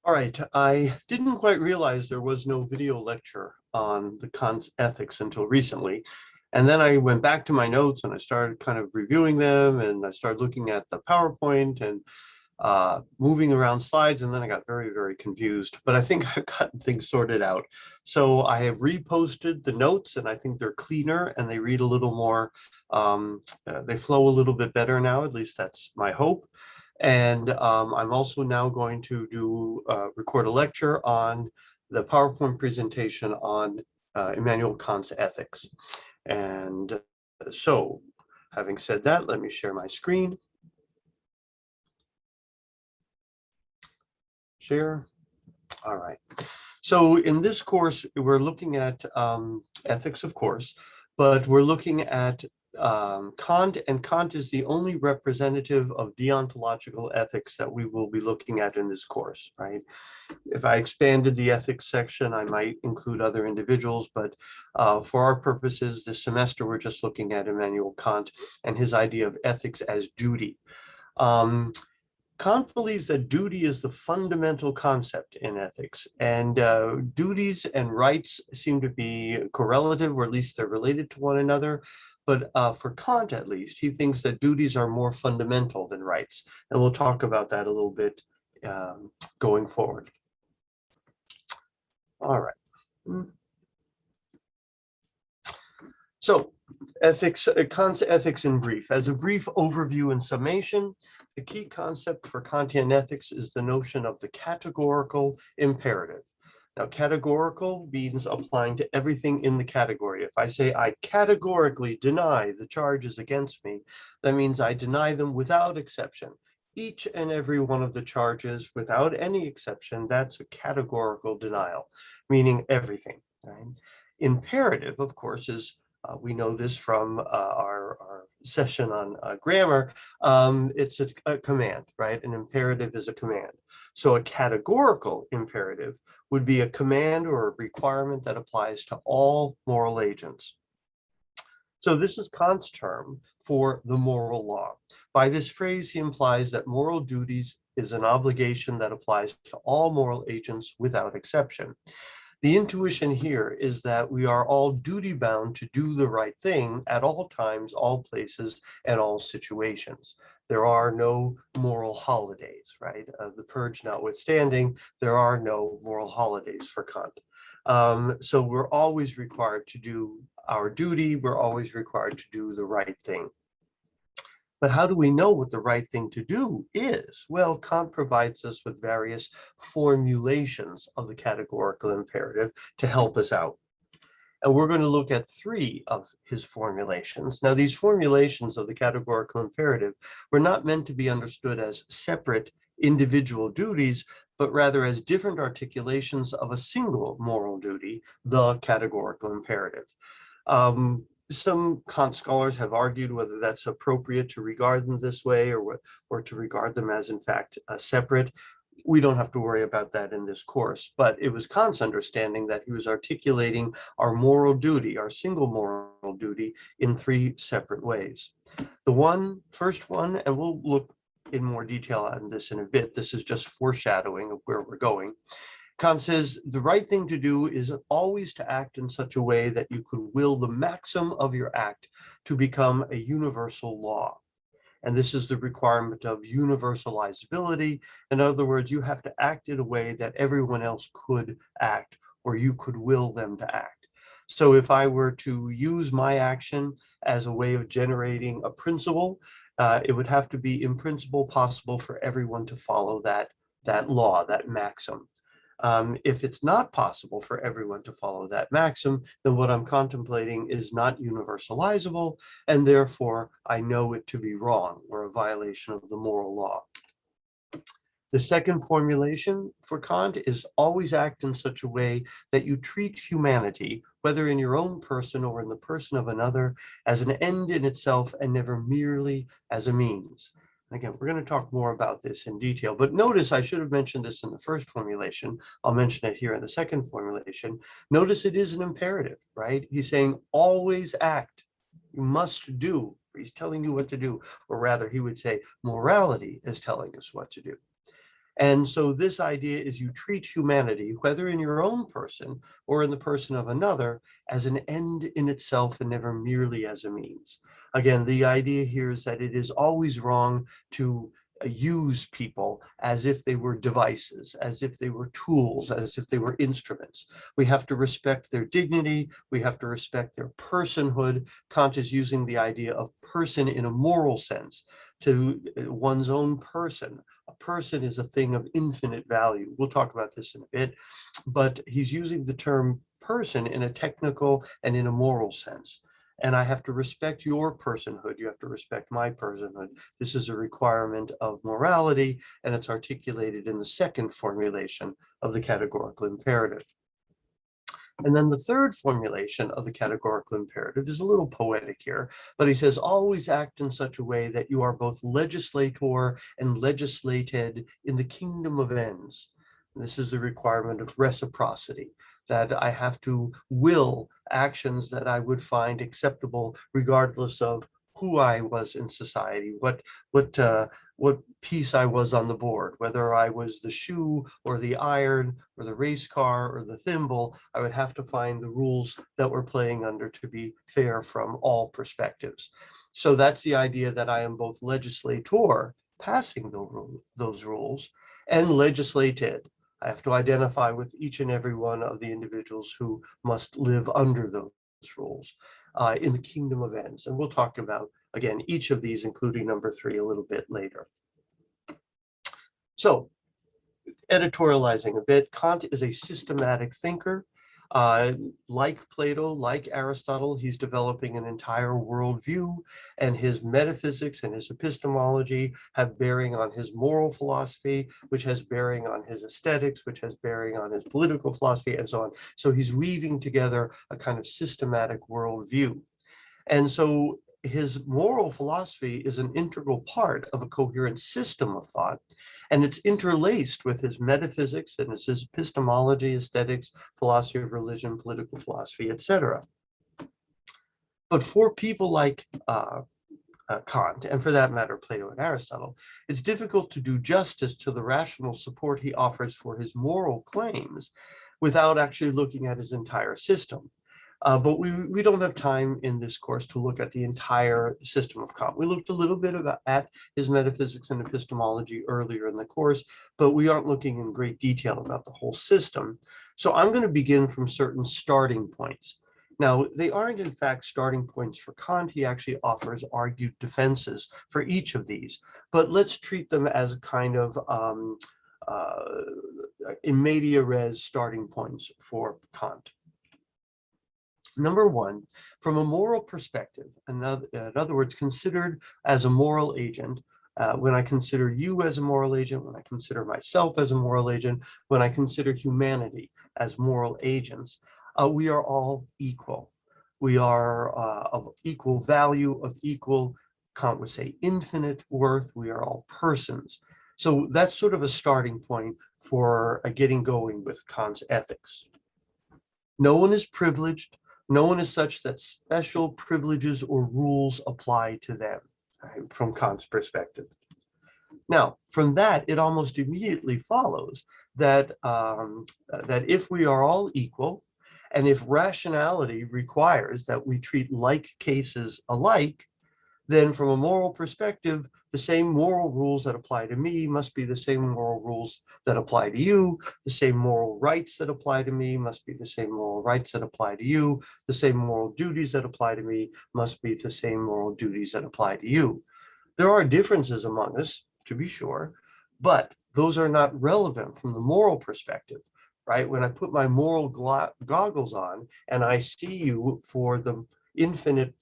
All right, I didn't quite realize there was no video lecture on the Kant ethics until recently. And then I went back to my notes and I started kind of reviewing them and I started looking at the PowerPoint and moving around slides. And then I got very, very confused, but I think I've gotten things sorted out. So I have reposted the notes and I think they're cleaner and they read a little more, they flow a little bit better now, at least that's my hope. And I'm also now going to record a lecture on the PowerPoint presentation on Immanuel Kant's ethics. And so, having said that, let me share my screen. Share. All right. So in this course, we're looking at ethics, of course, but we're looking at Kant, and Kant is the only representative of deontological ethics that we will be looking at in this course, right? If I expanded the ethics section, I might include other individuals, but for our purposes this semester, we're just looking at Immanuel Kant and his idea of ethics as duty. Kant believes that duty is the fundamental concept in ethics, and duties and rights seem to be correlative, or at least they're related to one another. But for Kant, at least, he thinks that duties are more fundamental than rights. And we'll talk about that a little bit going forward. All right. So ethics, Kant's ethics in brief. As a brief overview and summation, the key concept for Kantian ethics is the notion of the categorical imperative. Now, categorical means applying to everything in the category. If I say I categorically deny the charges against me, that means I deny them without exception. Each and every one of the charges, without any exception, that's a categorical denial, meaning everything. Right? Imperative, of course, is we know this from our session on grammar. It's a command, right? An imperative is a command. So a categorical imperative would be a command or a requirement that applies to all moral agents. So this is Kant's term for the moral law. By this phrase, he implies that moral duties is an obligation that applies to all moral agents without exception. The intuition here is that we are all duty bound to do the right thing at all times, all places, and all situations. There are no moral holidays, right? The purge notwithstanding, there are no moral holidays for Kant. So we're always required to do our duty. We're always required to do the right thing. But how do we know what the right thing to do is? Well, Kant provides us with various formulations of the categorical imperative to help us out. And we're going to look at 3 of his formulations. Now, these formulations of the categorical imperative were not meant to be understood as separate individual duties, but rather as different articulations of a single moral duty, the categorical imperative. Some Kant scholars have argued whether that's appropriate to regard them this way or to regard them as, in fact, separate. We don't have to worry about that in this course, but it was Kant's understanding that he was articulating our moral duty, our single moral duty, in 3 separate ways. The first one, and we'll look in more detail on this in a bit, this is just foreshadowing of where we're going. Kant says the right thing to do is always to act in such a way that you could will the maxim of your act to become a universal law. And this is the requirement of universalizability. In other words, you have to act in a way that everyone else could act, or you could will them to act. So if I were to use my action as a way of generating a principle, it would have to be in principle possible for everyone to follow that law, that maxim. If it's not possible for everyone to follow that maxim, then what I'm contemplating is not universalizable, and therefore I know it to be wrong or a violation of the moral law. The second formulation for Kant is always act in such a way that you treat humanity, whether in your own person or in the person of another, as an end in itself and never merely as a means. Again, we're going to talk more about this in detail, but notice I should have mentioned this in the first formulation. I'll mention it here in the second formulation. Notice it is an imperative, right? He's saying always act. You must do. He's telling you what to do, or rather he would say morality is telling us what to do. And so this idea is you treat humanity, whether in your own person or in the person of another, as an end in itself and never merely as a means. Again, the idea here is that it is always wrong to use people as if they were devices, as if they were tools, as if they were instruments. We have to respect their dignity. We have to respect their personhood. Kant is using the idea of person in a moral sense to one's own person. A person is a thing of infinite value. We'll talk about this in a bit, but he's using the term person in a technical and in a moral sense. And I have to respect your personhood. You have to respect my personhood. This is a requirement of morality, and it's articulated in the second formulation of the categorical imperative. And then the third formulation of the categorical imperative is a little poetic here, but he says, always act in such a way that you are both legislator and legislated in the kingdom of ends. This is a requirement of reciprocity, that I have to will actions that I would find acceptable regardless of who I was in society, what piece I was on the board, whether I was the shoe or the iron or the race car or the thimble. I would have to find the rules that we're playing under to be fair from all perspectives. So that's the idea that I am both legislator, passing those rules, and legislated. I have to identify with each and every one of the individuals who must live under those rules in the kingdom of ends. And we'll talk about, again, each of these, including number 3, a little bit later. So, editorializing a bit, Kant is a systematic thinker. Like Plato, like Aristotle, he's developing an entire worldview, and his metaphysics and his epistemology have bearing on his moral philosophy, which has bearing on his aesthetics, which has bearing on his political philosophy, and so on. So he's weaving together a kind of systematic worldview. And so his moral philosophy is an integral part of a coherent system of thought, and it's interlaced with his metaphysics and his epistemology, aesthetics, philosophy of religion, political philosophy, etc. But for people like Kant, and for that matter, Plato and Aristotle, it's difficult to do justice to the rational support he offers for his moral claims without actually looking at his entire system. But we don't have time in this course to look at the entire system of Kant. We looked a little bit at his metaphysics and epistemology earlier in the course, but we aren't looking in great detail about the whole system. So I'm going to begin from certain starting points. Now, they aren't in fact starting points for Kant. He actually offers argued defenses for each of these, but let's treat them as a kind of in media res starting points for Kant. Number 1, from a moral perspective, in other words, considered as a moral agent, when I consider you as a moral agent, when I consider myself as a moral agent, when I consider humanity as moral agents, we are all equal. We are of equal value, of equal, Kant would say, infinite worth. We are all persons. So that's sort of a starting point for getting going with Kant's ethics. No one is privileged. No one is such that special privileges or rules apply to them, right, from Kant's perspective. Now, from that, it almost immediately follows that, that if we are all equal, and if rationality requires that we treat like cases alike, then from a moral perspective, the same moral rules that apply to me must be the same moral rules that apply to you. The same moral rights that apply to me must be the same moral rights that apply to you. The same moral duties that apply to me must be the same moral duties that apply to you. There are differences among us, to be sure, but those are not relevant from the moral perspective, right? When I put my moral goggles on and I see you for the infinite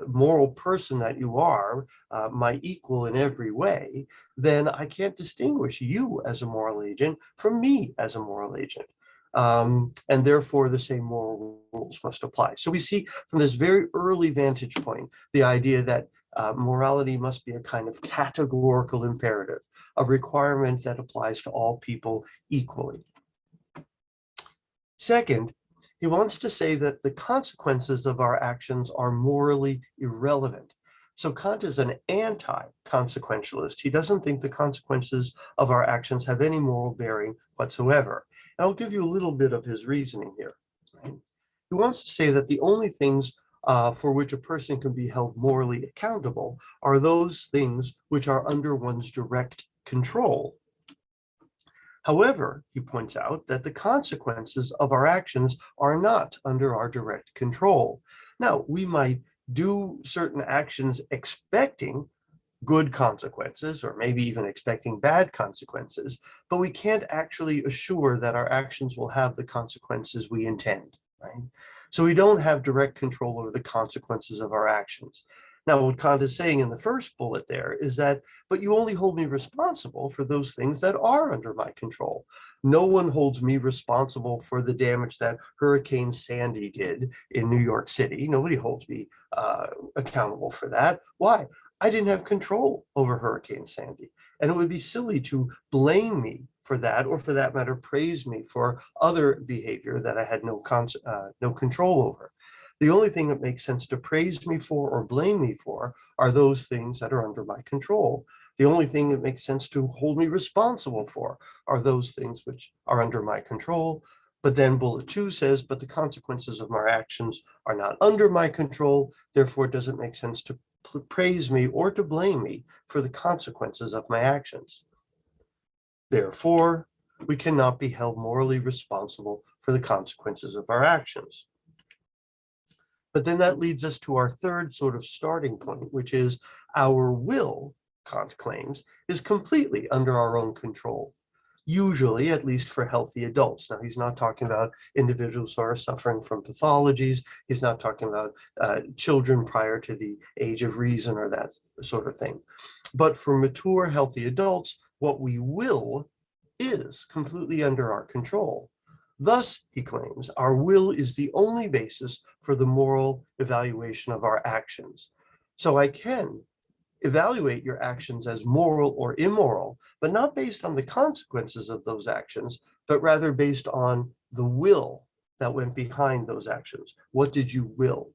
moral person that you are, my equal in every way, then I can't distinguish you as a moral agent from me as a moral agent. And therefore the same moral rules must apply. So we see from this very early vantage point, the idea that morality must be a kind of categorical imperative, a requirement that applies to all people equally. Second, he wants to say that the consequences of our actions are morally irrelevant. So Kant is an anti-consequentialist. He doesn't think the consequences of our actions have any moral bearing whatsoever. And I'll give you a little bit of his reasoning here. Right? He wants to say that the only things for which a person can be held morally accountable are those things which are under one's direct control. However, he points out that the consequences of our actions are not under our direct control. Now, we might do certain actions expecting good consequences, or maybe even expecting bad consequences, but we can't actually assure that our actions will have the consequences we intend, right? So we don't have direct control over the consequences of our actions. Now, what Kant is saying in the first bullet there is that, but you only hold me responsible for those things that are under my control. No one holds me responsible for the damage that Hurricane Sandy did in New York City. Nobody holds me accountable for that. Why? I didn't have control over Hurricane Sandy. And it would be silly to blame me for that, or for that matter, praise me for other behavior that I had no control over. The only thing that makes sense to praise me for or blame me for are those things that are under my control. The only thing that makes sense to hold me responsible for are those things which are under my control. But then bullet 2 says, but the consequences of my actions are not under my control. Therefore, it doesn't make sense to praise me or to blame me for the consequences of my actions. Therefore, we cannot be held morally responsible for the consequences of our actions. But then that leads us to our third sort of starting point, which is our will, Kant claims, is completely under our own control, usually, at least for healthy adults. Now, he's not talking about individuals who are suffering from pathologies. He's not talking about children prior to the age of reason or that sort of thing. But for mature, healthy adults, what we will is completely under our control. Thus, he claims, our will is the only basis for the moral evaluation of our actions. So I can evaluate your actions as moral or immoral, but not based on the consequences of those actions, but rather based on the will that went behind those actions. What did you will?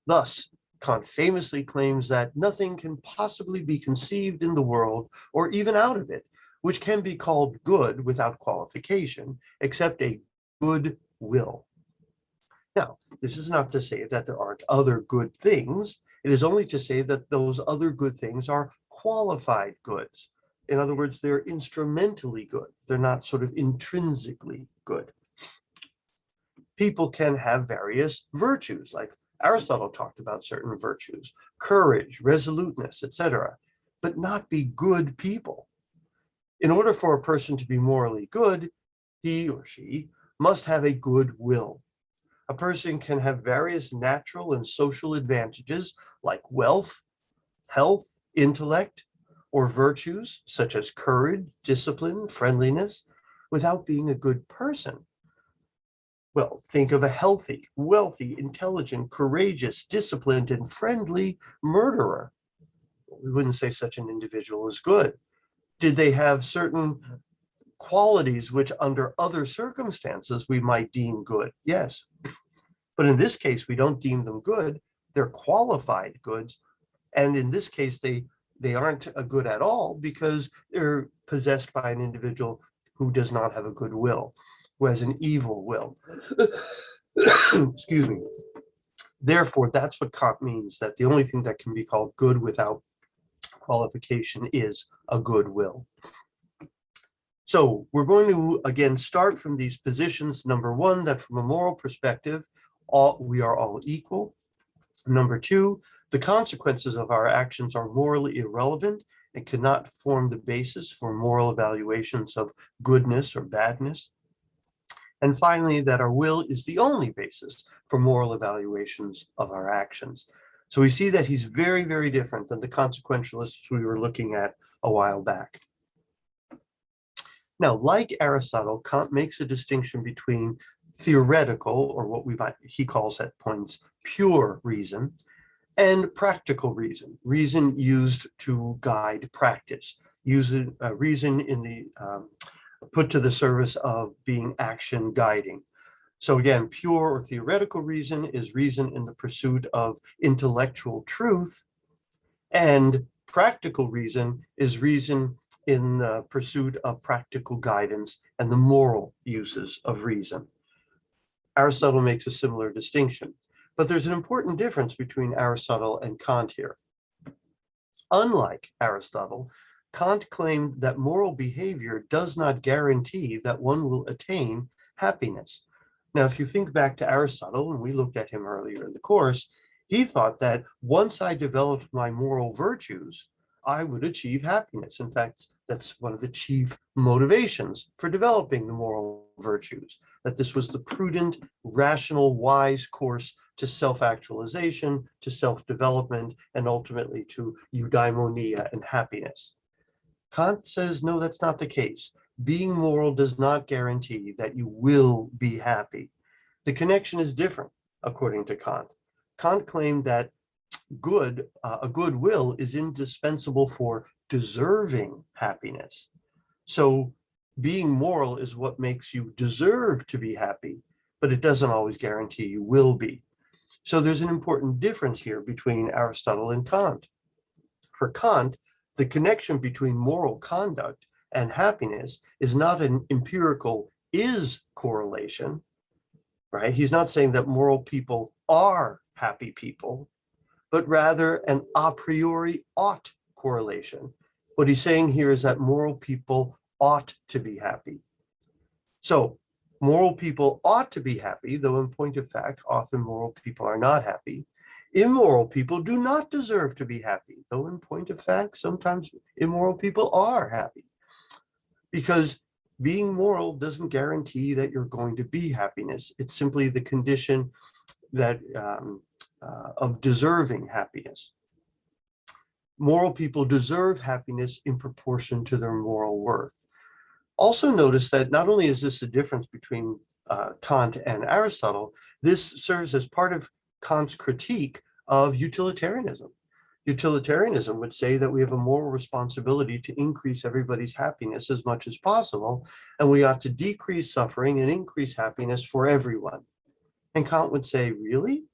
Thus, Kant famously claims that nothing can possibly be conceived in the world or even out of it, which can be called good without qualification, except a good will. Now, this is not to say that there aren't other good things. It is only to say that those other good things are qualified goods. In other words, they're instrumentally good. They're not sort of intrinsically good. People can have various virtues, like Aristotle talked about certain virtues, courage, resoluteness, etc., but not be good people. In order for a person to be morally good, he or she must have a good will. A person can have various natural and social advantages like wealth, health, intellect, or virtues such as courage, discipline, friendliness, without being a good person. Well, think of a healthy, wealthy, intelligent, courageous, disciplined, and friendly murderer. We wouldn't say such an individual is good. Did they have certain qualities which under other circumstances we might deem good? Yes. But in this case, we don't deem them good. They're qualified goods. And in this case, they aren't a good at all because they're possessed by an individual who does not have a good will, who has an evil will. Excuse me. Therefore, that's what Kant means, that the only thing that can be called good without qualification is a good will. So we're going to, again, start from these positions. Number one, that from a moral perspective, we are all equal. Number two, the consequences of our actions are morally irrelevant and cannot form the basis for moral evaluations of goodness or badness. And finally, that our will is the only basis for moral evaluations of our actions. So we see that he's very, very different than the consequentialists we were looking at a while back. Now, like Aristotle, Kant makes a distinction between theoretical, or what he calls at points pure reason, and practical reason, reason used to guide practice, using reason in the put to the service of being action guiding. So again, pure or theoretical reason is reason in the pursuit of intellectual truth, and practical reason is reason in the pursuit of practical guidance and the moral uses of reason. Aristotle makes a similar distinction, but there's an important difference between Aristotle and Kant here. Unlike Aristotle, Kant claimed that moral behavior does not guarantee that one will attain happiness. Now, if you think back to Aristotle, and we looked at him earlier in the course, he thought that once I developed my moral virtues, I would achieve happiness. In fact, that's one of the chief motivations for developing the moral virtues, that this was the prudent, rational, wise course to self-actualization, to self-development, and ultimately to eudaimonia and happiness. Kant says, no, that's not the case. Being moral does not guarantee that you will be happy. The connection is different, according to Kant. Kant claimed that a good will is indispensable for deserving happiness. So being moral is what makes you deserve to be happy, but it doesn't always guarantee you will be. So there's an important difference here between Aristotle and Kant. For Kant, the connection between moral conduct and happiness is not an empirical is correlation, right? He's not saying that moral people are happy people, but rather an a priori ought correlation. What he's saying here is that moral people ought to be happy. So moral people ought to be happy, though in point of fact, often moral people are not happy. Immoral people do not deserve to be happy, though in point of fact, sometimes immoral people are happy. Because being moral doesn't guarantee that you're going to be happiness. It's simply the condition that of deserving happiness. Moral people deserve happiness in proportion to their moral worth. Also notice that not only is this a difference between Kant and Aristotle, this serves as part of Kant's critique of utilitarianism. Utilitarianism would say that we have a moral responsibility to increase everybody's happiness as much as possible, and we ought to decrease suffering and increase happiness for everyone. And Kant would say, really?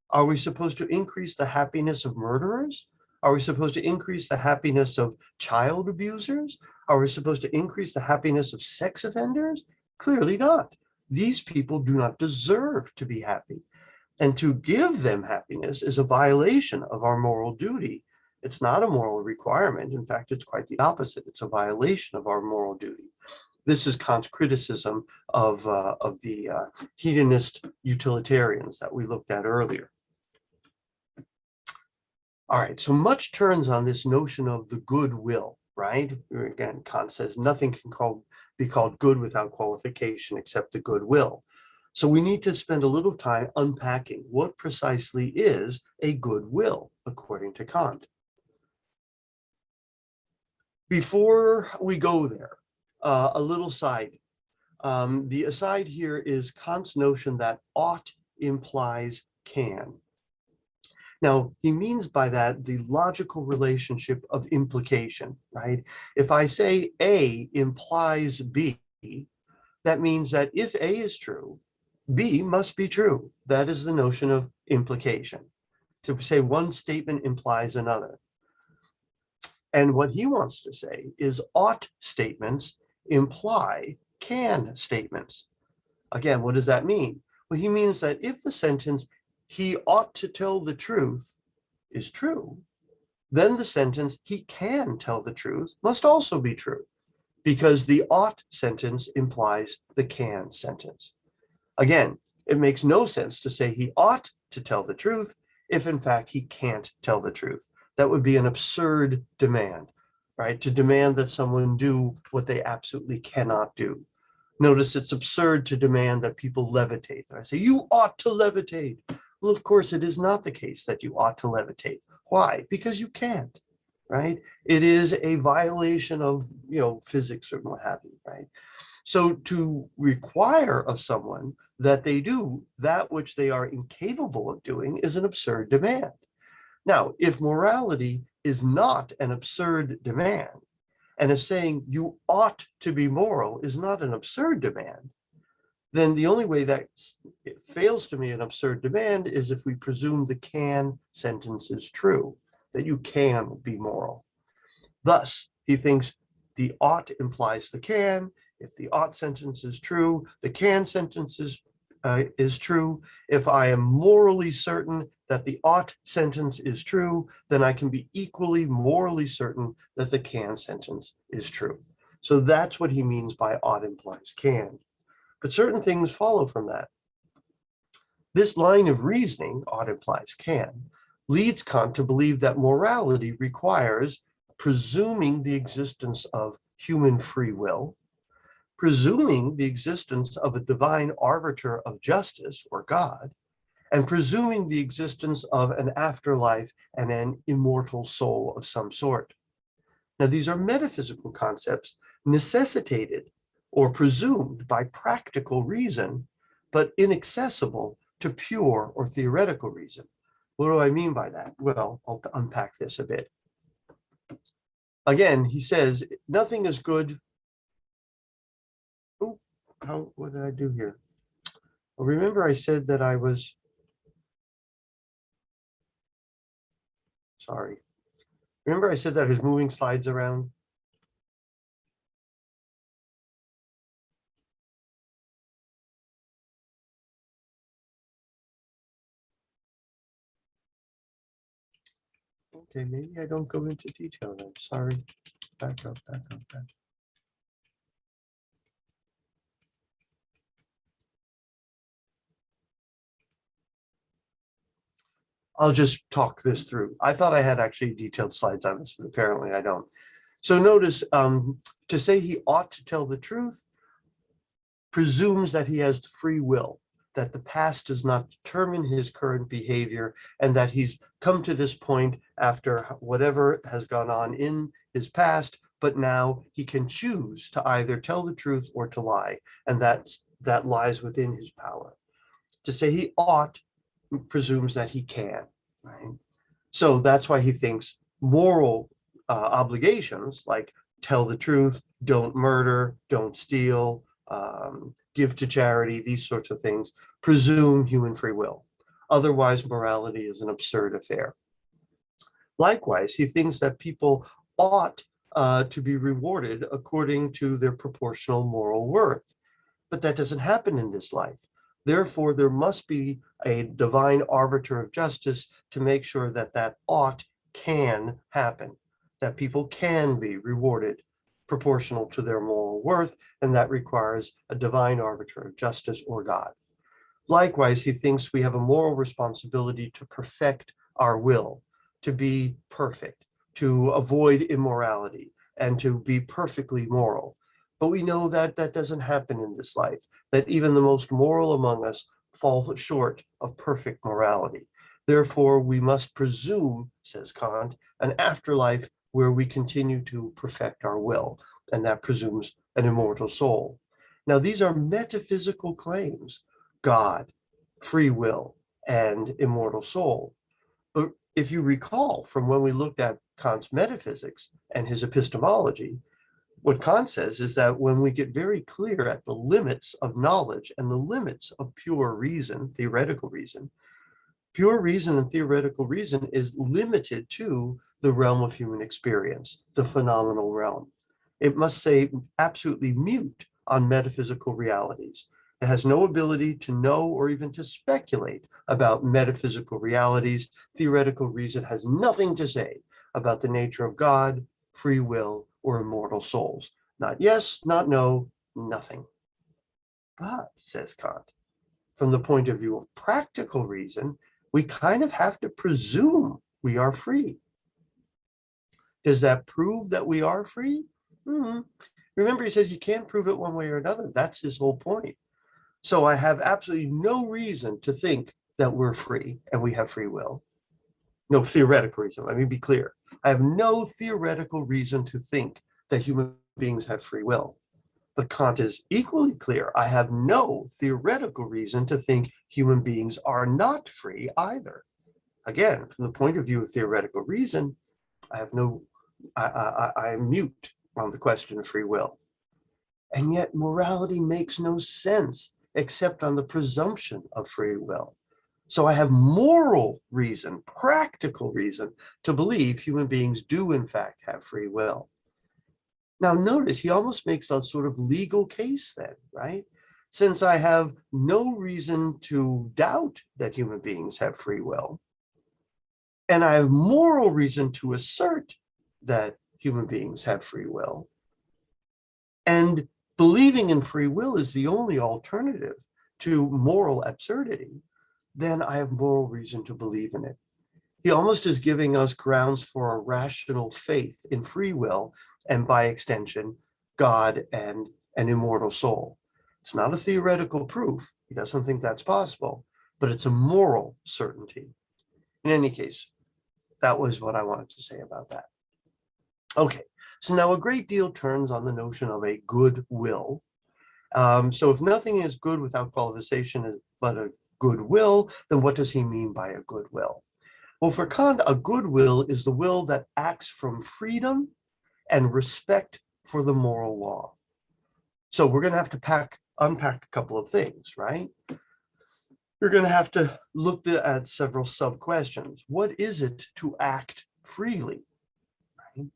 Are we supposed to increase the happiness of murderers? Are we supposed to increase the happiness of child abusers? Are we supposed to increase the happiness of sex offenders? Clearly not. These people do not deserve to be happy. And to give them happiness is a violation of our moral duty. It's not a moral requirement. In fact, it's quite the opposite. It's a violation of our moral duty. This is Kant's criticism of the hedonist utilitarians that we looked at earlier. All right, so much turns on this notion of the good will, right? Again, Kant says nothing can be called good without qualification except the good will. So we need to spend a little time unpacking what precisely is a good will, according to Kant. Before we go there, a little side. The aside here is Kant's notion that ought implies can. Now, he means by that the logical relationship of implication, right? If I say A implies B, that means that if A is true, B must be true. That is the notion of implication. To say one statement implies another. And what he wants to say is ought statements imply can statements. Again, what does that mean? Well, he means that if the sentence, he ought to tell the truth, is true, then the sentence, he can tell the truth, must also be true, because the ought sentence implies the can sentence. Again, it makes no sense to say he ought to tell the truth if in fact he can't tell the truth. That would be an absurd demand, right? To demand that someone do what they absolutely cannot do. Notice it's absurd to demand that people levitate. I say, you ought to levitate. Well, of course, it is not the case that you ought to levitate. Why? Because you can't, right? It is a violation of, physics or what have you, right? So to require of someone that they do that which they are incapable of doing is an absurd demand. Now, if morality is not an absurd demand, and if saying you ought to be moral is not an absurd demand, then the only way that it fails to meet an absurd demand is if we presume the can sentence is true, that you can be moral. Thus, he thinks the ought implies the can. If the ought sentence is true, the can sentence is true. If I am morally certain that the ought sentence is true, then I can be equally morally certain that the can sentence is true. So that's what he means by ought implies can. But certain things follow from that. This line of reasoning, ought implies can, leads Kant to believe that morality requires presuming the existence of human free will, presuming the existence of a divine arbiter of justice, or God, and presuming the existence of an afterlife and an immortal soul of some sort. Now, these are metaphysical concepts necessitated or presumed by practical reason, but inaccessible to pure or theoretical reason. What do I mean by that? Well, I'll unpack this a bit. Again, he says, nothing is good. Oh, what did I do here? Well, remember I said that I was, sorry. Remember I said that I was moving slides around? Okay, maybe I don't go into detail then. Sorry. Back up. I'll just talk this through. I thought I had actually detailed slides on this, but apparently I don't. So notice, to say he ought to tell the truth presumes that he has free will, that the past does not determine his current behavior, and that he's come to this point after whatever has gone on in his past, but now he can choose to either tell the truth or to lie, and that lies within his power. To say he ought presumes that he can, right? So that's why he thinks moral obligations like tell the truth, don't murder, don't steal, give to charity, these sorts of things, presume human free will. Otherwise, morality is an absurd affair. Likewise, he thinks that people ought to be rewarded according to their proportional moral worth. But that doesn't happen in this life. Therefore, there must be a divine arbiter of justice to make sure that that ought can happen, that people can be rewarded proportional to their moral worth, and that requires a divine arbiter of justice or God. Likewise, he thinks we have a moral responsibility to perfect our will, to be perfect, to avoid immorality, and to be perfectly moral. But we know that that doesn't happen in this life, that even the most moral among us fall short of perfect morality. Therefore, we must presume, says Kant, an afterlife where we continue to perfect our will, and that presumes an immortal soul. Now, these are metaphysical claims, God, free will, and immortal soul. But if you recall from when we looked at Kant's metaphysics and his epistemology, what Kant says is that when we get very clear at the limits of knowledge and the limits of pure reason, theoretical reason, pure reason and theoretical reason is limited to the realm of human experience, the phenomenal realm. It must say absolutely mute on metaphysical realities. It has no ability to know or even to speculate about metaphysical realities. Theoretical reason has nothing to say about the nature of God, free will, or immortal souls. Not yes, not no, nothing. But, says Kant, from the point of view of practical reason, we kind of have to presume we are free. Does that prove that we are free? Remember, he says you can't prove it one way or another. That's his whole point. So I have absolutely no reason to think that we're free and we have free will. No theoretical reason. Let me be clear. I have no theoretical reason to think that human beings have free will. But Kant is equally clear. I have no theoretical reason to think human beings are not free either. Again, from the point of view of theoretical reason, I have no, I am mute on the question of free will. And yet morality makes no sense except on the presumption of free will. So I have moral reason, practical reason to believe human beings do in fact have free will. Now notice he almost makes a sort of legal case then, right? Since I have no reason to doubt that human beings have free will, and I have moral reason to assert that human beings have free will, and believing in free will is the only alternative to moral absurdity, then I have moral reason to believe in it. He almost is giving us grounds for a rational faith in free will, and by extension, God and an immortal soul. It's not a theoretical proof. He doesn't think that's possible, but it's a moral certainty. In any case, that was what I wanted to say about that. Okay, so now a great deal turns on the notion of a good will. So if nothing is good without qualification but a good will, then what does he mean by a good will? Well, for Kant, a good will is the will that acts from freedom and respect for the moral law. So we're going to have to unpack a couple of things, right? You're going to have to look at several sub-questions. What is it to act freely? Right?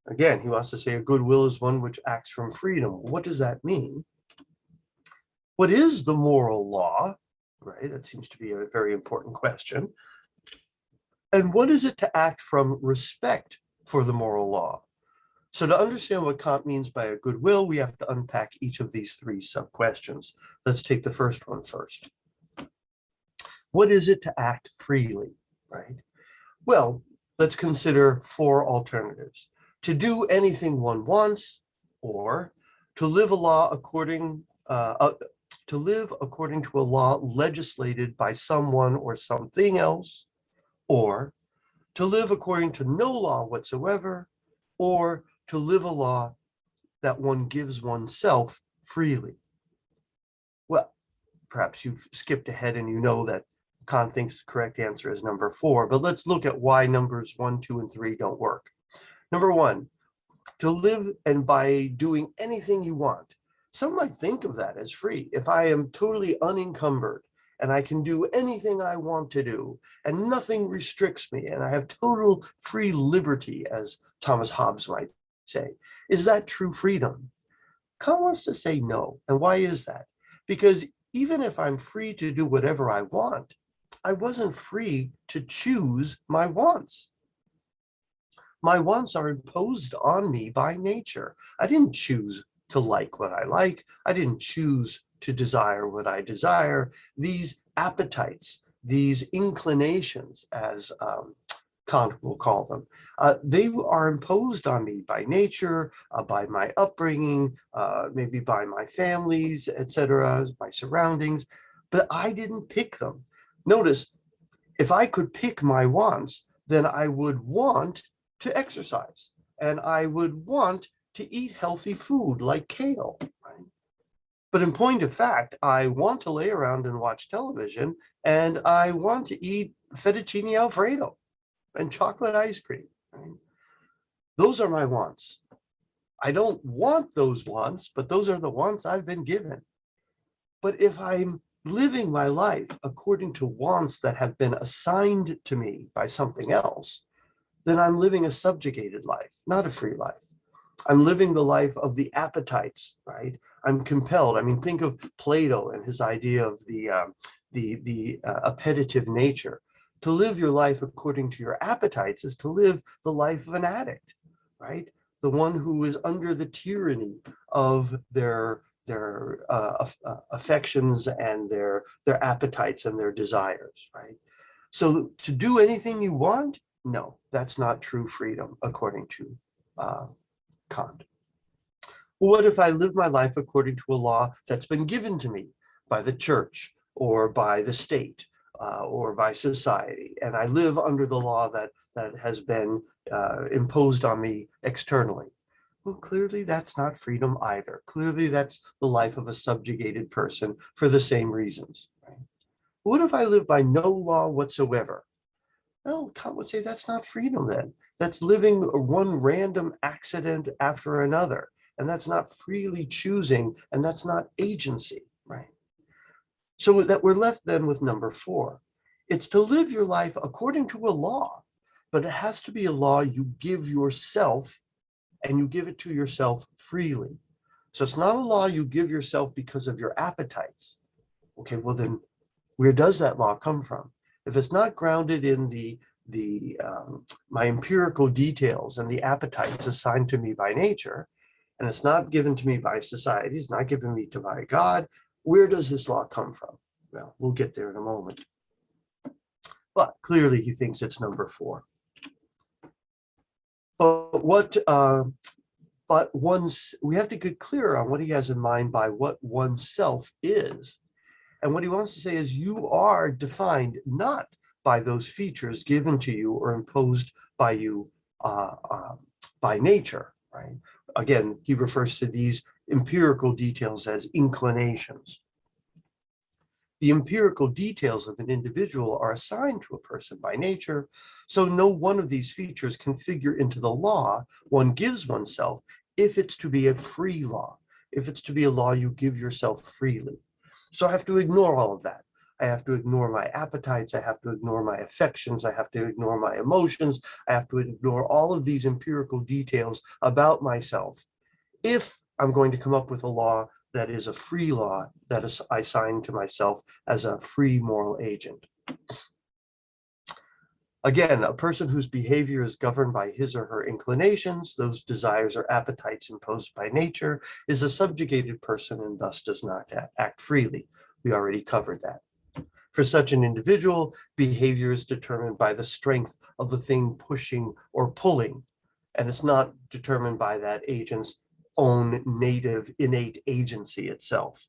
Again, he wants to say a good will is one which acts from freedom. What does that mean? What is the moral law? Right? That seems to be a very important question. And what is it to act from respect for the moral law? So to understand what Kant means by a good will, we have to unpack each of these three sub-questions. Let's take the first one first. What is it to act freely, right? Well, let's consider four alternatives. To do anything one wants, or to live according to a law legislated by someone or something else, or to live according to no law whatsoever, or to live a law that one gives oneself freely. Well, perhaps you've skipped ahead and you know that Kant thinks the correct answer is number 4, but let's look at why numbers 1, 2, and 3 don't work. Number 1, to live and by doing anything you want. Some might think of that as free. If I am totally unencumbered and I can do anything I want to do and nothing restricts me and I have total free liberty, as Thomas Hobbes might say, is that true freedom? Kant wants to say no. And why is that? Because even if I'm free to do whatever I want, I wasn't free to choose my wants. My wants are imposed on me by nature. I didn't choose to like what I like. I didn't choose to desire what I desire. These appetites, these inclinations, as Kant will call them, they are imposed on me by nature, by my upbringing, maybe by my families, etc., my surroundings, but I didn't pick them. Notice, if I could pick my wants, then I would want to exercise, and I would want to eat healthy food like kale. Right? But in point of fact, I want to lay around and watch television, and I want to eat fettuccine Alfredo and chocolate ice cream. Right? Those are my wants. I don't want those wants, but those are the wants I've been given. But if I'm living my life according to wants that have been assigned to me by something else, then I'm living a subjugated life, not a free life. I'm living the life of the appetites, right? I'm compelled. I mean, think of Plato and his idea of the appetitive nature. To live your life according to your appetites is to live the life of an addict, right? The one who is under the tyranny of their affections and their appetites and their desires, right? So to do anything you want, no, that's not true freedom, according to Kant. Well, what if I live my life according to a law that's been given to me by the church or by the state or by society, and I live under the law that has been imposed on me externally? Well, clearly that's not freedom either. Clearly that's the life of a subjugated person for the same reasons. Right? What if I live by no law whatsoever? Well, Kant would say that's not freedom then. That's living one random accident after another. And that's not freely choosing, and that's not agency, right? So that we're left then with number 4. It's to live your life according to a law, but it has to be a law you give yourself, and you give it to yourself freely. So it's not a law you give yourself because of your appetites. Okay, well then, where does that law come from? If it's not grounded in my empirical details and the appetites assigned to me by nature, and it's not given to me by society, it's not given me to by God, where does this law come from? Well, we'll get there in a moment. But clearly he thinks it's number 4. But we have to get clear on what he has in mind by what oneself is. And what he wants to say is you are defined not by those features given to you or imposed by you by nature, right? Again, he refers to these empirical details as inclinations. The empirical details of an individual are assigned to a person by nature, so no one of these features can figure into the law one gives oneself if it's to be a free law, if it's to be a law you give yourself freely. So I have to ignore all of that. I have to ignore my appetites. I have to ignore my affections. I have to ignore my emotions. I have to ignore all of these empirical details about myself if I'm going to come up with a law that is a free law that is I assign to myself as a free moral agent. Again, a person whose behavior is governed by his or her inclinations, those desires or appetites imposed by nature, is a subjugated person and thus does not act freely. We already covered that. For such an individual, behavior is determined by the strength of the thing pushing or pulling, and it's not determined by that agent's own native innate agency itself.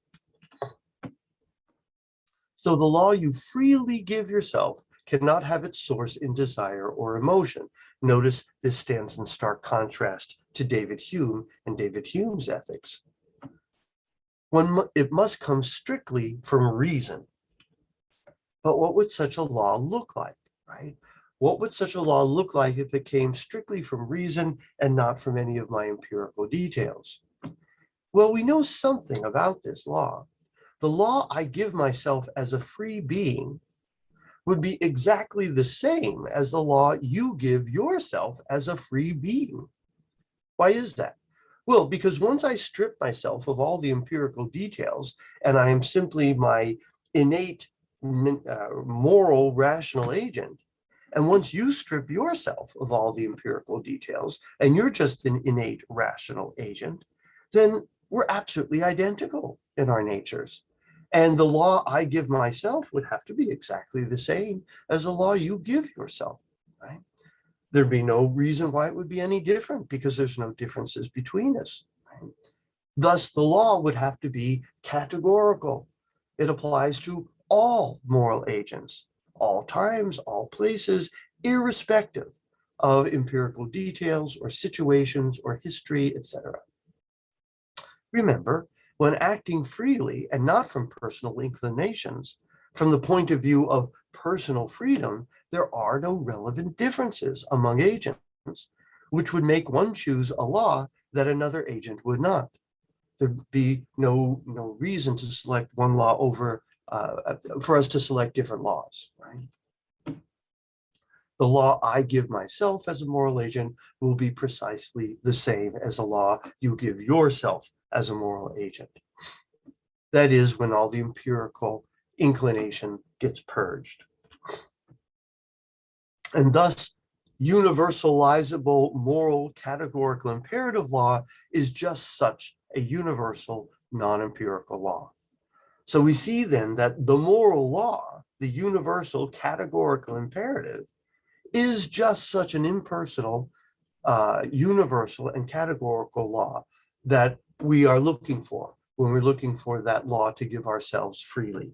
So the law you freely give yourself cannot have its source in desire or emotion. Notice this stands in stark contrast to David Hume and David Hume's ethics. It must come strictly from reason. But what would such a law look like, right? What would such a law look like if it came strictly from reason and not from any of my empirical details? Well, we know something about this law. The law I give myself as a free being would be exactly the same as the law you give yourself as a free being. Why is that? Well, because once I strip myself of all the empirical details and I am simply my innate moral rational agent, and once you strip yourself of all the empirical details and you're just an innate rational agent, then we're absolutely identical in our natures. And the law I give myself would have to be exactly the same as the law you give yourself, right? There'd be no reason why it would be any different because there's no differences between us, right? Thus, the law would have to be categorical. It applies to all moral agents, all times, all places, irrespective of empirical details or situations or history, etc. Remember, when acting freely and not from personal inclinations, from the point of view of personal freedom, there are no relevant differences among agents, which would make one choose a law that another agent would not. There'd be no reason to select one law over, for us to select different laws, right? The law I give myself as a moral agent will be precisely the same as the law you give yourself as a moral agent. That is when all the empirical inclination gets purged. And thus, universalizable moral categorical imperative law is just such a universal non-empirical law. So we see then that the moral law, the universal categorical imperative, is just such an impersonal, universal and categorical law that we are looking for when we're looking for that law to give ourselves freely.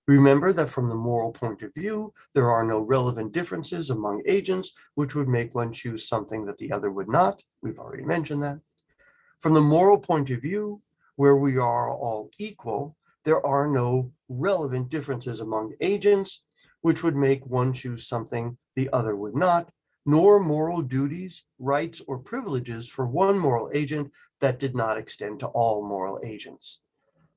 Remember that from the moral point of view, there are no relevant differences among agents, which would make one choose something that the other would not. We've already mentioned that. From the moral point of view, where we are all equal, there are no relevant differences among agents, which would make one choose something the other would not, nor moral duties, rights, or privileges for one moral agent that did not extend to all moral agents.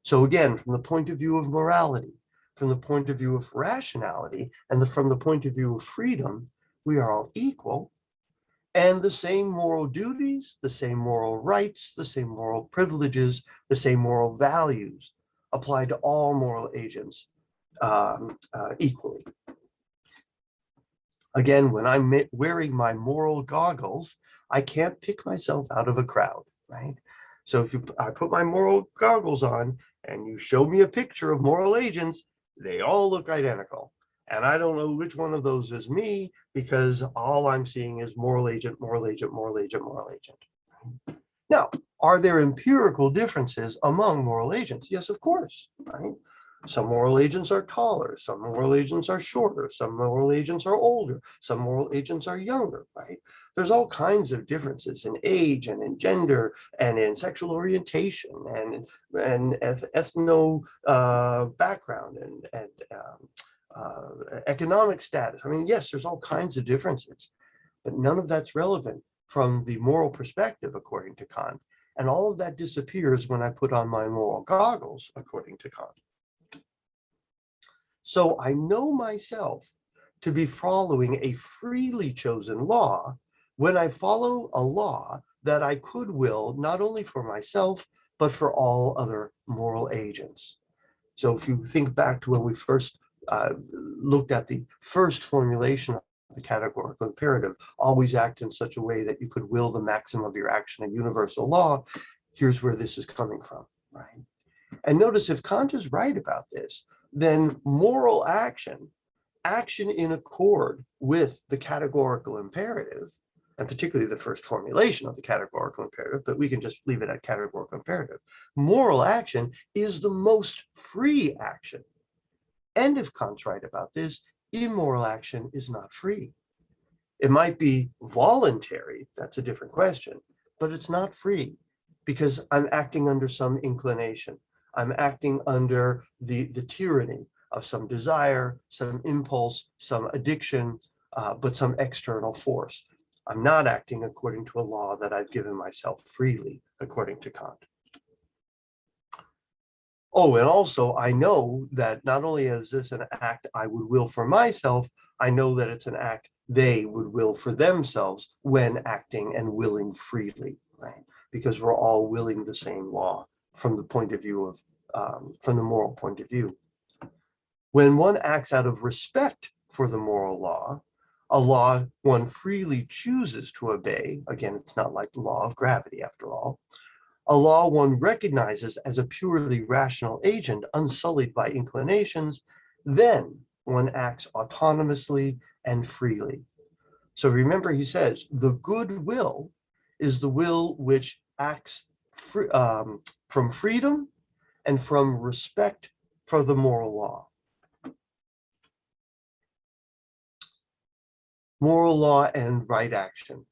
So again, from the point of view of morality, from the point of view of rationality, and from the point of view of freedom, we are all equal, and the same moral duties, the same moral rights, the same moral privileges, the same moral values apply to all moral agents equally. Again, when I'm wearing my moral goggles, I can't pick myself out of a crowd, right? So if I put my moral goggles on and you show me a picture of moral agents, they all look identical. And I don't know which one of those is me because all I'm seeing is moral agent, moral agent, moral agent, moral agent. Now, are there empirical differences among moral agents? Yes, of course, right? Some moral agents are taller, some moral agents are shorter, some moral agents are older, some moral agents are younger, right? There's all kinds of differences in age and in gender and in sexual orientation and ethno background and economic status. I mean, yes, there's all kinds of differences, but none of that's relevant from the moral perspective, according to Kant. And all of that disappears when I put on my moral goggles, according to Kant. So I know myself to be following a freely chosen law when I follow a law that I could will not only for myself, but for all other moral agents. So if you think back to when we first looked at the first formulation of the categorical imperative, always act in such a way that you could will the maximum of your action a universal law, here's where this is coming from, right? And notice if Kant is right about this, then moral action, action in accord with the categorical imperative, and particularly the first formulation of the categorical imperative, but we can just leave it at categorical imperative. Moral action is the most free action. And if Kant's right about this, immoral action is not free. It might be voluntary, that's a different question, but it's not free because I'm acting under some inclination. I'm acting under the tyranny of some desire, some impulse, some addiction, but some external force. I'm not acting according to a law that I've given myself freely, according to Kant. Oh, and also I know that not only is this an act I would will for myself, I know that it's an act they would will for themselves when acting and willing freely, right? Because we're all willing the same law from the point of view of, from the moral point of view. When one acts out of respect for the moral law, a law one freely chooses to obey, again, it's not like the law of gravity after all, a law one recognizes as a purely rational agent unsullied by inclinations, then one acts autonomously and freely. So remember, he says, the good will is the will which acts from freedom and from respect for the moral law. Moral law and right action.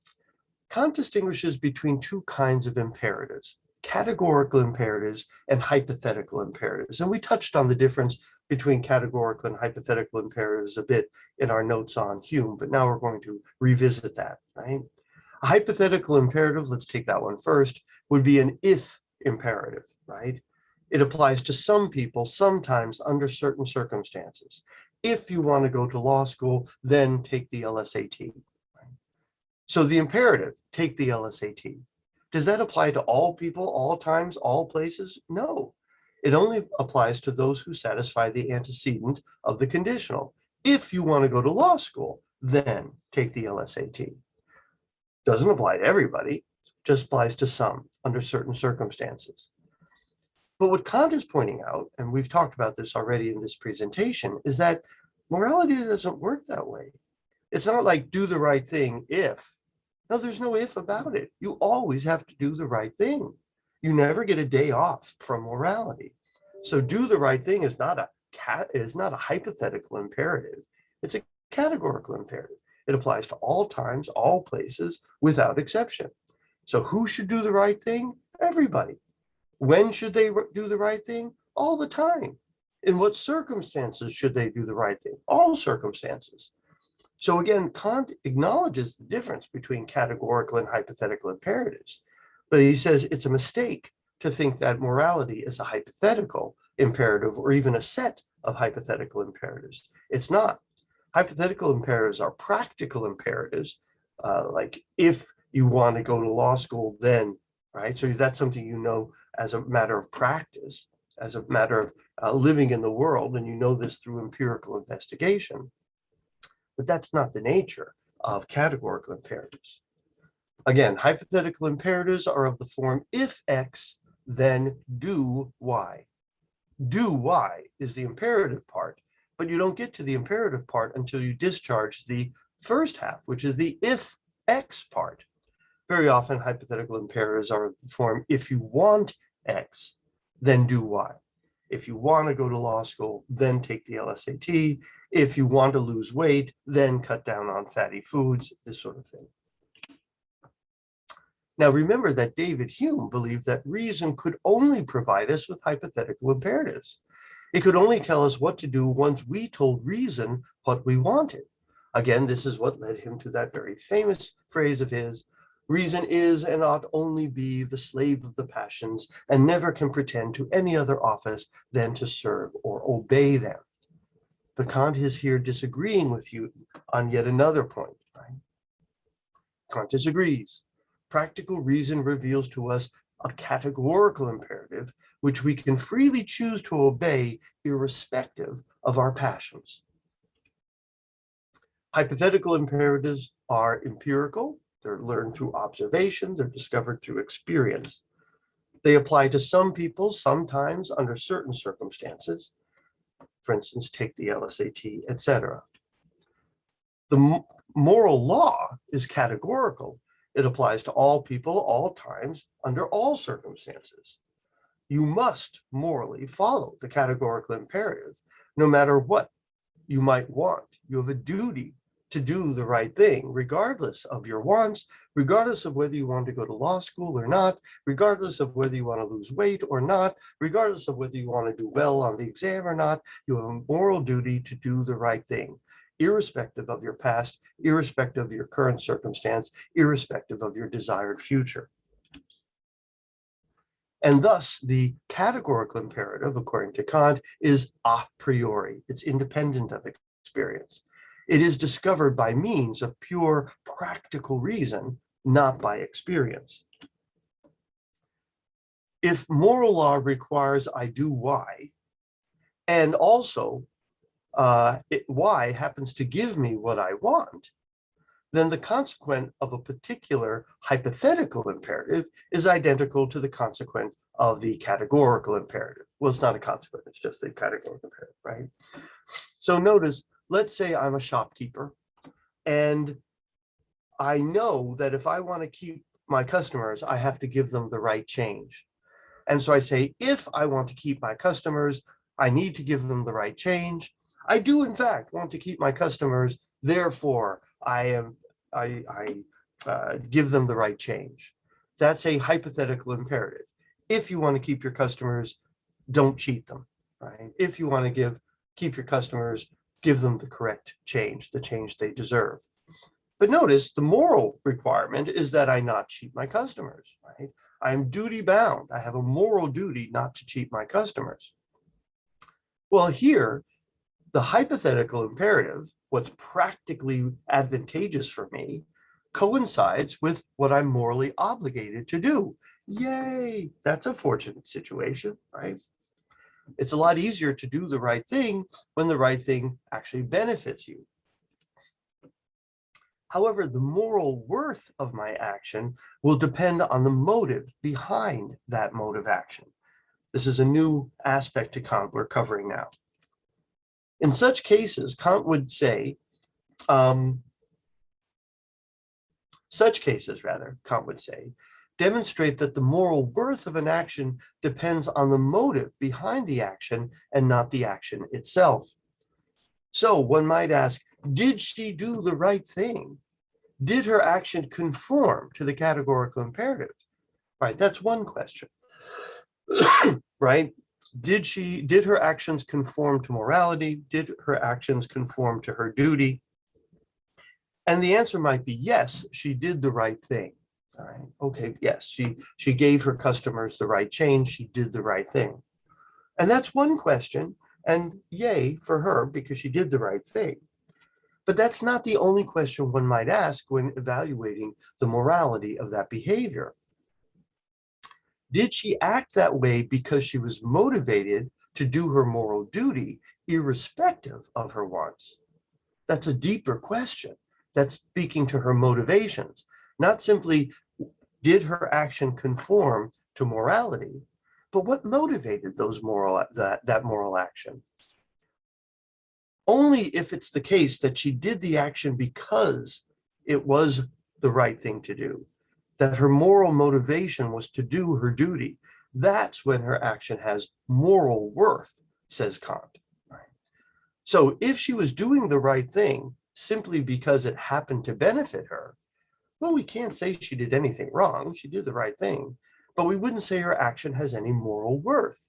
Kant distinguishes between two kinds of imperatives, categorical imperatives and hypothetical imperatives. And we touched on the difference between categorical and hypothetical imperatives a bit in our notes on Hume, but now we're going to revisit that, right? A hypothetical imperative, let's take that one first, would be an if imperative, right? It applies to some people sometimes under certain circumstances. If you want to go to law school, then take the LSAT. So the imperative, take the LSAT. Does that apply to all people, all times, all places? No. It only applies to those who satisfy the antecedent of the conditional. If you want to go to law school, then take the LSAT. Doesn't apply to everybody, just applies to some under certain circumstances. But what Kant is pointing out, and we've talked about this already in this presentation, is that morality doesn't work that way. It's not like do the right thing if. No, there's no if about it. You always have to do the right thing. You never get a day off from morality. So do the right thing is not a hypothetical imperative. It's a categorical imperative. It applies to all times, all places, without exception. So who should do the right thing? Everybody. When should they do the right thing? All the time. In what circumstances should they do the right thing? All circumstances. So again, Kant acknowledges the difference between categorical and hypothetical imperatives, but he says it's a mistake to think that morality is a hypothetical imperative or even a set of hypothetical imperatives. It's not. Hypothetical imperatives are practical imperatives, like if you want to go to law school, then, right? So that's something you know as a matter of practice, as a matter of living in the world, and you know this through empirical investigation. But that's not the nature of categorical imperatives. Again, hypothetical imperatives are of the form if X, then do Y. Do Y is the imperative part, but you don't get to the imperative part until you discharge the first half, which is the if X part. Very often, hypothetical imperatives are of the form if you want X, then do Y. If you want to go to law school, then take the LSAT. If you want to lose weight, then cut down on fatty foods, this sort of thing. Now, remember that David Hume believed that reason could only provide us with hypothetical imperatives. It could only tell us what to do once we told reason what we wanted. Again, this is what led him to that very famous phrase of his, reason is and ought only be the slave of the passions, and never can pretend to any other office than to serve or obey them. But Kant is here disagreeing with you on yet another point, right? Kant disagrees. Practical reason reveals to us a categorical imperative, which we can freely choose to obey irrespective of our passions. Hypothetical imperatives are empirical. They're learned through observation. They're discovered through experience. They apply to some people sometimes under certain circumstances. For instance, take the LSAT, etc. The moral law is categorical. It applies to all people, all times, under all circumstances. You must morally follow the categorical imperative, no matter what you might want. You have a duty to do the right thing, regardless of your wants, regardless of whether you want to go to law school or not, regardless of whether you want to lose weight or not, regardless of whether you want to do well on the exam or not. You have a moral duty to do the right thing, irrespective of your past, irrespective of your current circumstance, irrespective of your desired future. And thus, the categorical imperative, according to Kant, is a priori. It's independent of experience. It is discovered by means of pure practical reason, not by experience. If moral law requires I do Y, and also Y happens to give me what I want, then the consequent of a particular hypothetical imperative is identical to the consequent of the categorical imperative. Well, it's not a consequent, it's just a categorical imperative, right? So notice, let's say I'm a shopkeeper, and I know that if I want to keep my customers, I have to give them the right change. And so I say, if I want to keep my customers, I need to give them the right change. I do, in fact, want to keep my customers, therefore, I give them the right change. That's a hypothetical imperative. If you want to keep your customers, don't cheat them, right? If you want to keep your customers, give them the correct change, the change they deserve. But notice the moral requirement is that I not cheat my customers, right? I'm duty bound. I have a moral duty not to cheat my customers. Well, here, the hypothetical imperative, what's practically advantageous for me, coincides with what I'm morally obligated to do. Yay, that's a fortunate situation, right? It's a lot easier to do the right thing when the right thing actually benefits you. However, the moral worth of my action will depend on the motive behind that mode of action. This is a new aspect to Kant we're covering now. In such cases, Kant would say, Kant would say, demonstrate that the moral worth of an action depends on the motive behind the action and not the action itself. So one might ask, did she do the right thing? Did her action conform to the categorical imperative? Right, that's one question. Right? Did her actions conform to morality? Did her actions conform to her duty? And the answer might be yes, she did the right thing. All right. Okay. Yes, she gave her customers the right change. She did the right thing. And that's one question. And yay for her because she did the right thing. But that's not the only question one might ask when evaluating the morality of that behavior. Did she act that way because she was motivated to do her moral duty, irrespective of her wants? That's a deeper question. That's speaking to her motivations, not simply did her action conform to morality, but what motivated that moral action? Only if it's the case that she did the action because it was the right thing to do, that her moral motivation was to do her duty, that's when her action has moral worth, says Kant. So if she was doing the right thing simply because it happened to benefit her, well, we can't say she did anything wrong. She did the right thing, but we wouldn't say her action has any moral worth.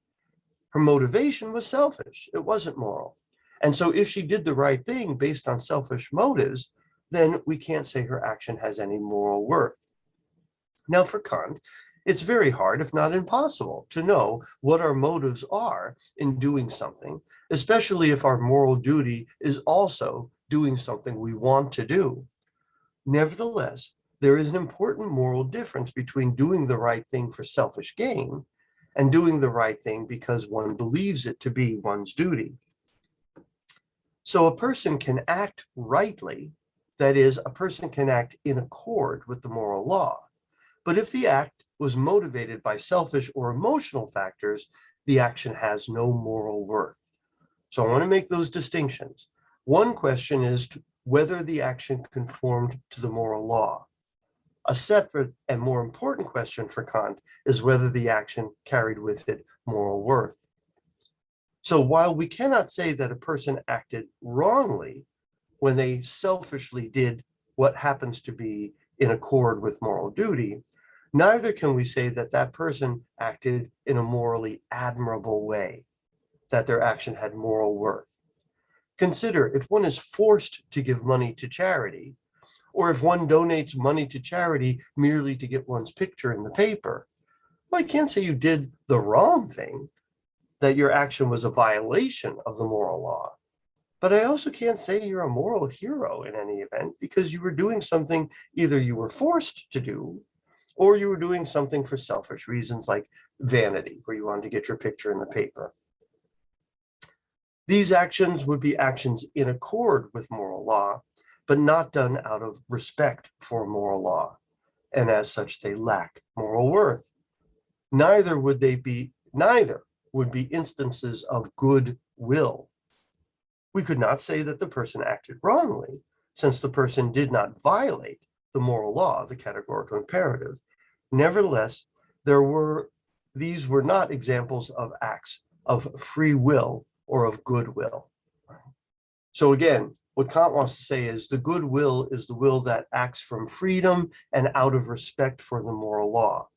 Her motivation was selfish. It wasn't moral. And so if she did the right thing based on selfish motives, then we can't say her action has any moral worth. Now, for Kant, it's very hard, if not impossible, to know what our motives are in doing something, especially if our moral duty is also doing something we want to do. Nevertheless, there is an important moral difference between doing the right thing for selfish gain and doing the right thing because one believes it to be one's duty. So a person can act rightly, that is, a person can act in accord with the moral law. But if the act was motivated by selfish or emotional factors, the action has no moral worth. So I want to make those distinctions. One question is whether the action conformed to the moral law. A separate and more important question for Kant is whether the action carried with it moral worth. So while we cannot say that a person acted wrongly when they selfishly did what happens to be in accord with moral duty, neither can we say that that person acted in a morally admirable way, that their action had moral worth. Consider if one is forced to give money to charity, or if one donates money to charity merely to get one's picture in the paper. Well, I can't say you did the wrong thing, that your action was a violation of the moral law. But I also can't say you're a moral hero in any event because you were doing something either you were forced to do or you were doing something for selfish reasons like vanity, where you wanted to get your picture in the paper. These actions would be actions in accord with moral law, but not done out of respect for moral law. And as such, they lack moral worth. Neither would be instances of good will. We could not say that the person acted wrongly, since the person did not violate the moral law, the categorical imperative. Nevertheless, these were not examples of acts of free will or of goodwill. So again, what Kant wants to say is the good will is the will that acts from freedom and out of respect for the moral law.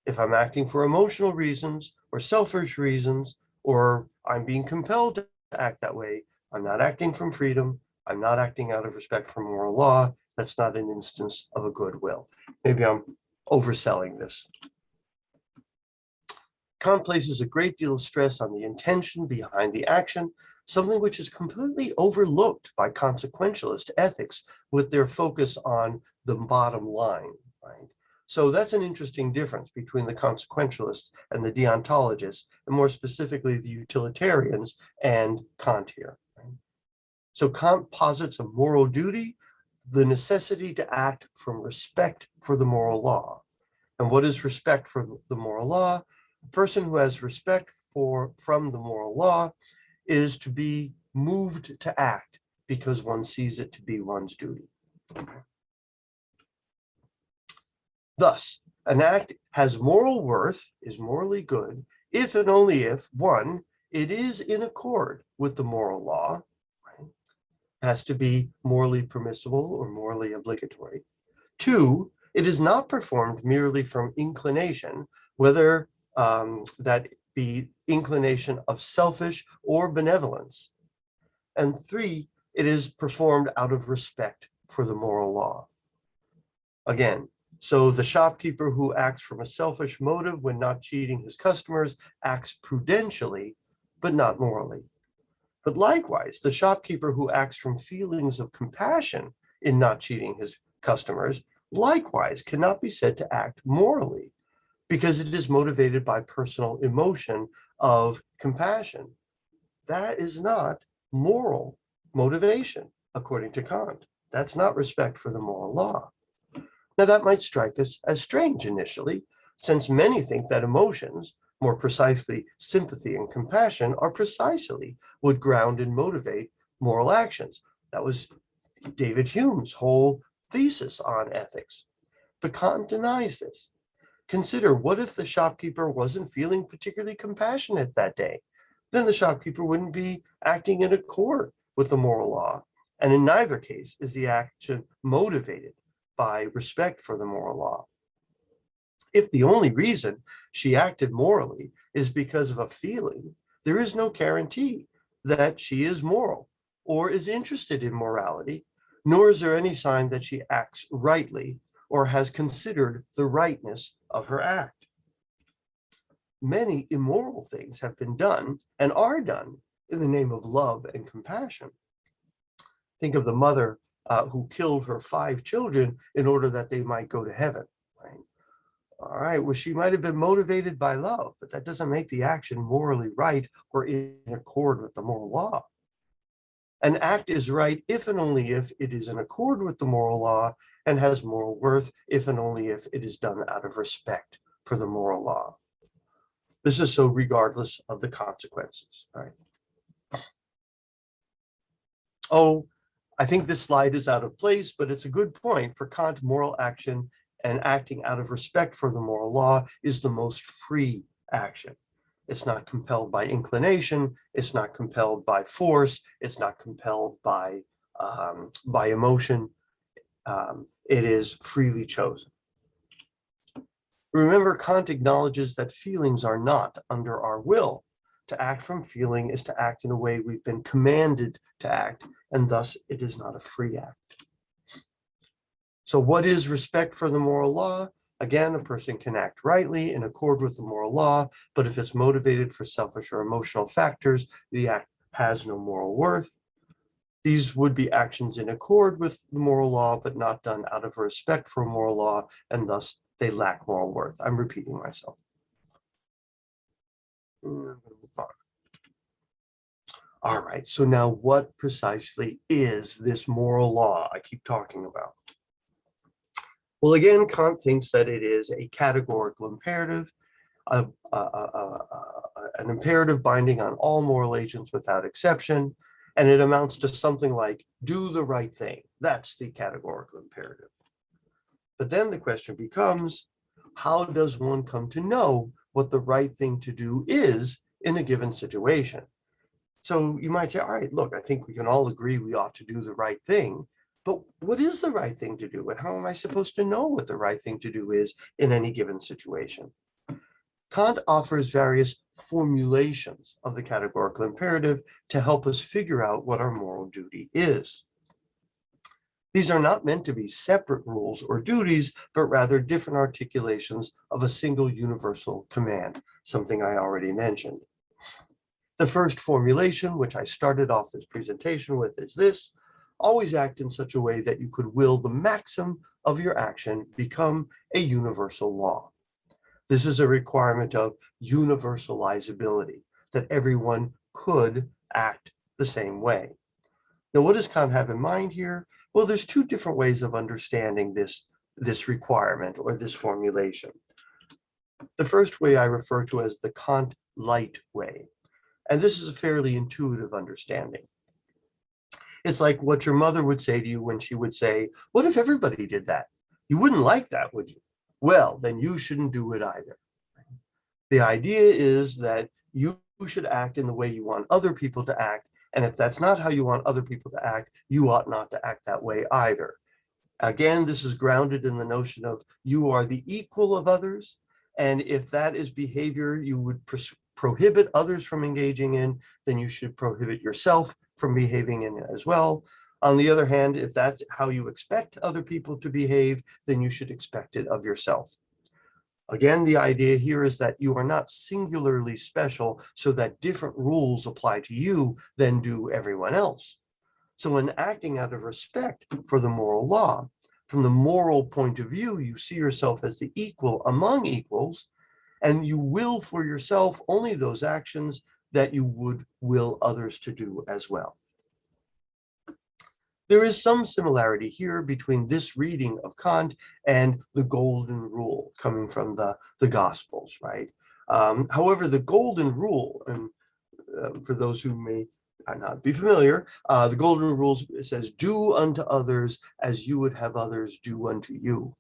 If I'm acting for emotional reasons or selfish reasons, or I'm being compelled to act that way, I'm not acting from freedom. I'm not acting out of respect for moral law. That's not an instance of a good will. Maybe I'm overselling this. Kant places a great deal of stress on the intention behind the action, something which is completely overlooked by consequentialist ethics with their focus on the bottom line, right? So that's an interesting difference between the consequentialists and the deontologists, and more specifically the utilitarians and Kant here. Right? So Kant posits a moral duty, the necessity to act from respect for the moral law. And what is respect for the moral law? A person who has respect from the moral law is to be moved to act because one sees it to be one's duty. Thus, an act has moral worth, is morally good, if and only if, one, it is in accord with the moral law, right? It has to be morally permissible or morally obligatory. Two, it is not performed merely from inclination, whether that be inclination of selfish or benevolence. And three, it is performed out of respect for the moral law. Again, So the shopkeeper who acts from a selfish motive when not cheating his customers acts prudentially, but not morally. But likewise, the shopkeeper who acts from feelings of compassion in not cheating his customers likewise cannot be said to act morally, because it is motivated by personal emotion of compassion. That is not moral motivation, according to Kant. That's not respect for the moral law. Now, that might strike us as strange initially, since many think that emotions, more precisely sympathy and compassion, are precisely what ground and motivate moral actions. That was David Hume's whole thesis on ethics. But Kant denies this. Consider, what if the shopkeeper wasn't feeling particularly compassionate that day? Then the shopkeeper wouldn't be acting in accord with the moral law. And in neither case is the action motivated by respect for the moral law. If the only reason she acted morally is because of a feeling, there is no guarantee that she is moral or is interested in morality, nor is there any sign that she acts rightly or has considered the rightness of her act. Many immoral things have been done and are done in the name of love and compassion. Think of the mother who killed her 5 children in order that they might go to heaven. Right? All right, well, she might have been motivated by love, but that doesn't make the action morally right or in accord with the moral law. An act is right if and only if it is in accord with the moral law, and has moral worth if and only if it is done out of respect for the moral law. This is so regardless of the consequences, right? Oh, I think this slide is out of place, but it's a good point. For Kant, moral action and acting out of respect for the moral law is the most free action. It's not compelled by inclination. It's not compelled by force. It's not compelled by emotion. It is freely chosen. Remember, Kant acknowledges that feelings are not under our will. To act from feeling is to act in a way we've been commanded to act, and thus it is not a free act. So what is respect for the moral law? Again, a person can act rightly in accord with the moral law, but if it's motivated for selfish or emotional factors, the act has no moral worth. These would be actions in accord with the moral law, but not done out of respect for moral law, and thus they lack moral worth. I'm repeating myself. I'm going to move on. All right, so now what precisely is this moral law I keep talking about? Well, again, Kant thinks that it is a categorical imperative, an imperative binding on all moral agents without exception, and it amounts to something like, do the right thing. That's the categorical imperative. But then the question becomes, how does one come to know what the right thing to do is in a given situation? So you might say, all right, look, I think we can all agree we ought to do the right thing, but what is the right thing to do? And how am I supposed to know what the right thing to do is in any given situation? Kant offers various formulations of the categorical imperative to help us figure out what our moral duty is. These are not meant to be separate rules or duties, but rather different articulations of a single universal command, something I already mentioned. The first formulation, which I started off this presentation with, is this: always act in such a way that you could will the maxim of your action become a universal law. This is a requirement of universalizability, that everyone could act the same way. Now, what does Kant have in mind here? Well, there's 2 different ways of understanding this requirement or this formulation. The first way I refer to as the Kant light way. And this is a fairly intuitive understanding. It's like what your mother would say to you when she would say, what if everybody did that? You wouldn't like that, would you? Well, then you shouldn't do it either. The idea is that you should act in the way you want other people to act. And if that's not how you want other people to act, you ought not to act that way either. Again, this is grounded in the notion of you are the equal of others. And if that is behavior you would prohibit others from engaging in, then you should prohibit yourself from behaving in it as well. On the other hand, if that's how you expect other people to behave, then you should expect it of yourself. Again, the idea here is that you are not singularly special so that different rules apply to you than do everyone else. So when acting out of respect for the moral law, from the moral point of view, you see yourself as the equal among equals, and you will for yourself only those actions that you would will others to do as well. There is some similarity here between this reading of Kant and the golden rule coming from the Gospels, right? However, the golden rule, and for those who may not be familiar, the golden rule says, do unto others as you would have others do unto you.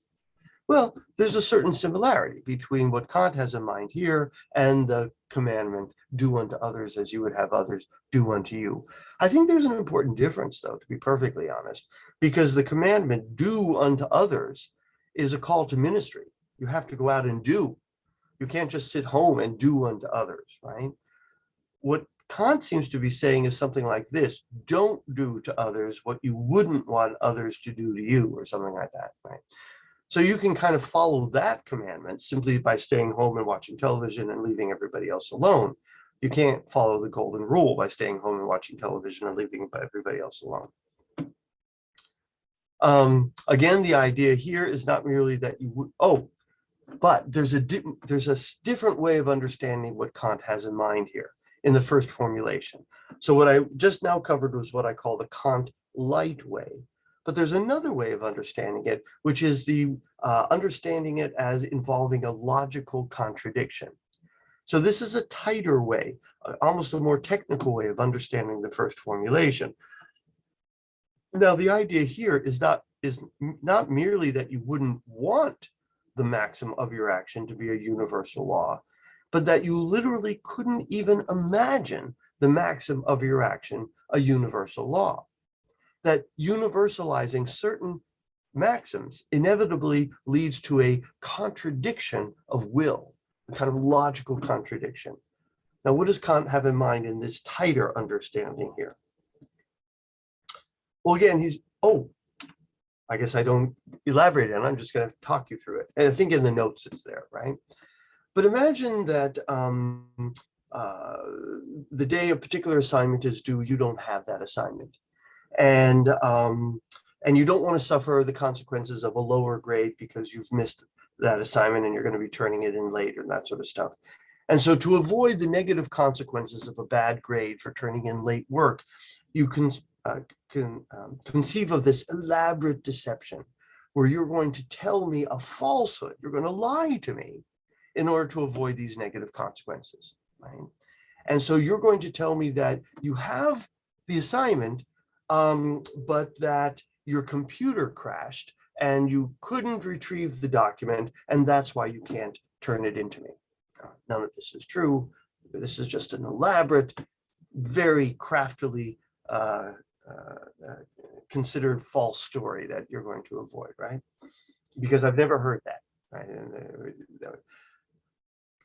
Well, there's a certain similarity between what Kant has in mind here and the commandment, do unto others as you would have others do unto you. I think there's an important difference, though, to be perfectly honest, because the commandment, do unto others, is a call to ministry. You have to go out and do. You can't just sit home and do unto others, right? What Kant seems to be saying is something like this: don't do to others what you wouldn't want others to do to you, or something like that, right? So you can kind of follow that commandment simply by staying home and watching television and leaving everybody else alone. You can't follow the golden rule by staying home and watching television and leaving everybody else alone. Again, the idea here is not merely that you would, but there's a different way of understanding what Kant has in mind here in the first formulation. So what I just now covered was what I call the Kant light way. But there's another way of understanding it, which is the understanding it as involving a logical contradiction. So this is a tighter way, almost a more technical way of understanding the first formulation. Now, the idea here is not merely that you wouldn't want the maxim of your action to be a universal law, but that you literally couldn't even imagine the maxim of your action a universal law. That universalizing certain maxims inevitably leads to a contradiction of will, a kind of logical contradiction. Now, what does Kant have in mind in this tighter understanding here? Well, again, I guess I don't elaborate on it. I'm just going to talk you through it. And I think in the notes it's there, right? But imagine that the day a particular assignment is due, you don't have that assignment. And you don't want to suffer the consequences of a lower grade because you've missed that assignment and you're going to be turning it in late and that sort of stuff. And so to avoid the negative consequences of a bad grade for turning in late work, you can conceive of this elaborate deception where you're going to tell me a falsehood. You're going to lie to me in order to avoid these negative consequences, right? And so you're going to tell me that you have the assignment, but that your computer crashed and you couldn't retrieve the document, and that's why you can't turn it into me. None of this is true. This is just an elaborate, very craftily considered false story that you're going to avoid, right? Because I've never heard that, right?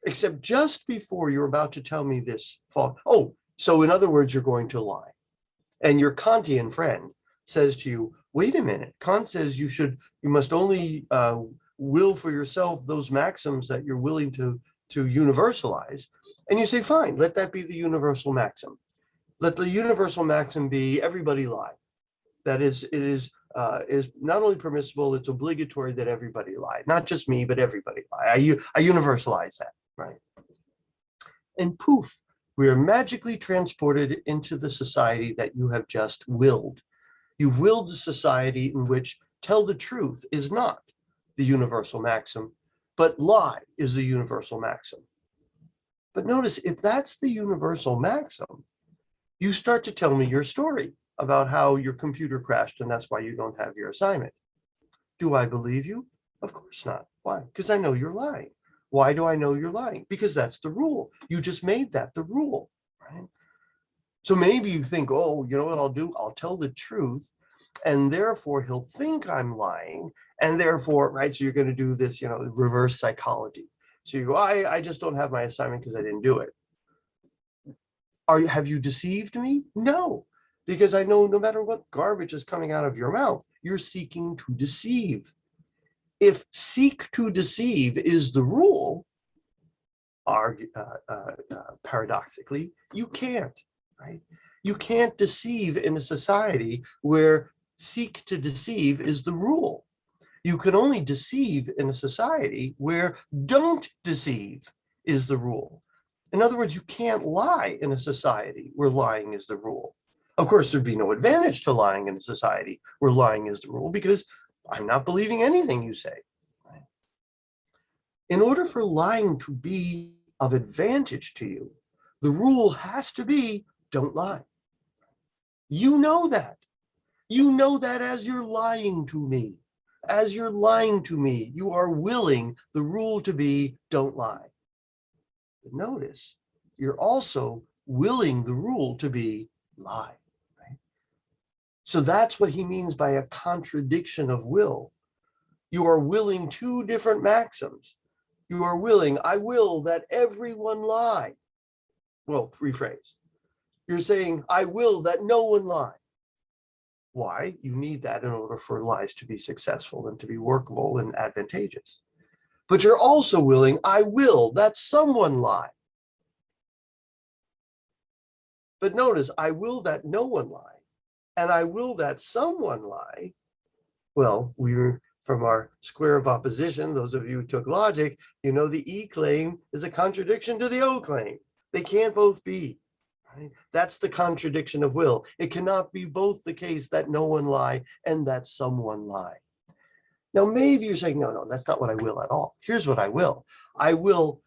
Except just before you're about to tell me this false. So in other words, you're going to lie. And your Kantian friend says to you, wait a minute, Kant says you must only will for yourself those maxims that you're willing to universalize. And you say, fine, let that be the universal maxim. Let the universal maxim be everybody lie. That is, it is not only permissible, it's obligatory that everybody lie. Not just me, but everybody lie. I universalize that, right? And poof, we are magically transported into the society that you have just willed. You've willed a society in which tell the truth is not the universal maxim, but lie is the universal maxim. But notice, if that's the universal maxim, you start to tell me your story about how your computer crashed and that's why you don't have your assignment. Do I believe you? Of course not. Why? Because I know you're lying. Why do I know you're lying? Because that's the rule. You just made that the rule, right? So maybe you think, oh, you know what I'll do? I'll tell the truth, and therefore he'll think I'm lying, and therefore, right? So you're going to do this, reverse psychology. So you go, I just don't have my assignment because I didn't do it. Have you deceived me? No. because I know no matter what garbage is coming out of your mouth, you're seeking to deceive. If seek to deceive is the rule, paradoxically, you can't, right? You can't deceive in a society where seek to deceive is the rule. You can only deceive in a society where don't deceive is the rule. In other words, you can't lie in a society where lying is the rule. Of course, there'd be no advantage to lying in a society where lying is the rule, because I'm not believing anything you say. In order for lying to be of advantage to you, the rule has to be don't lie. You know that. You know that as you're lying to me. As you're lying to me, you are willing the rule to be don't lie. But notice, you're also willing the rule to be lie. Right? So that's what he means by a contradiction of will. You are willing two different maxims. You are willing, I will that everyone lie. Well, rephrase. You're saying, I will that no one lie. Why? You need that in order for lies to be successful and to be workable and advantageous. But you're also willing, I will that someone lie. But notice, I will that no one lie, and I will that someone lie. Well, from our square of opposition, those of you who took logic, you know the E claim is a contradiction to the O claim. They can't both be. Right? That's the contradiction of will. It cannot be both the case that no one lie and that someone lie. Now, maybe you're saying, no, that's not what I will at all. Here's what I will. I will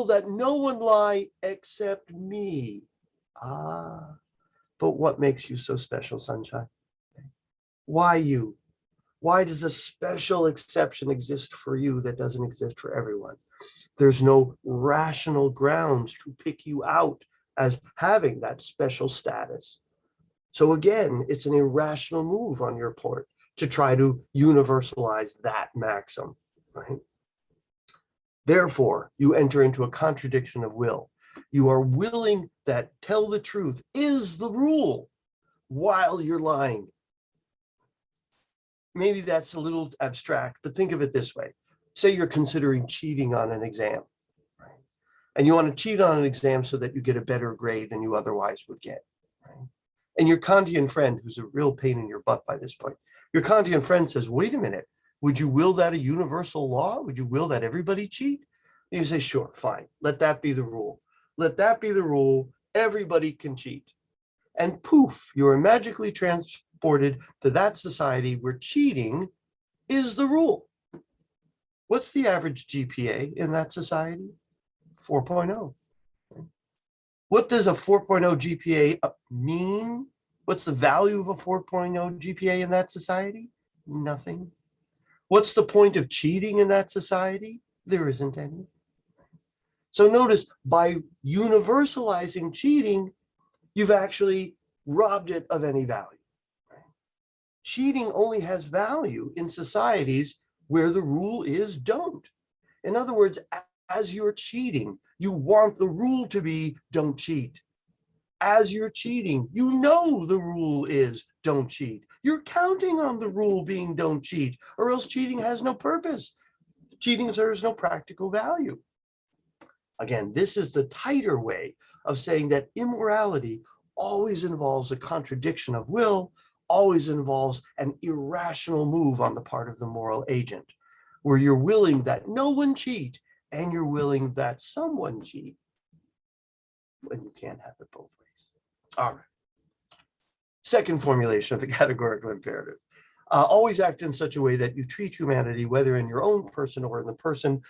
that no one lie except me. Ah, but what makes you so special, sunshine? Why you? Why does a special exception exist for you that doesn't exist for everyone? There's no rational grounds to pick you out as having that special status. So again, it's an irrational move on your part to try to universalize that maxim, right? Therefore, you enter into a contradiction of will. You are willing that tell the truth is the rule while you're lying. Maybe that's a little abstract, but think of it this way. Say you're considering cheating on an exam, right? And you want to cheat on an exam so that you get a better grade than you otherwise would get, right? And your Kantian friend, who's a real pain in your butt by this point, your Kantian friend says, wait a minute, would you will that a universal law? Would you will that everybody cheat? And you say, sure, fine, let that be the rule. Let that be the rule, everybody can cheat. And poof, you're magically transported to that society where cheating is the rule. What's the average GPA in that society? 4.0. What does a 4.0 GPA mean? What's the value of a 4.0 GPA in that society? Nothing. What's the point of cheating in that society? There isn't any. So notice, by universalizing cheating, you've actually robbed it of any value. Cheating only has value in societies where the rule is don't. In other words, as you're cheating, you want the rule to be don't cheat. As you're cheating, you know the rule is don't cheat. You're counting on the rule being don't cheat, or else cheating has no purpose. Cheating serves no practical value. Again, this is the tighter way of saying that immorality always involves a contradiction of will, always involves an irrational move on the part of the moral agent, where you're willing that no one cheat and you're willing that someone cheat, when you can't have it both ways. All right. Second formulation of the categorical imperative. Always act in such a way that you treat humanity, whether in your own person or in the person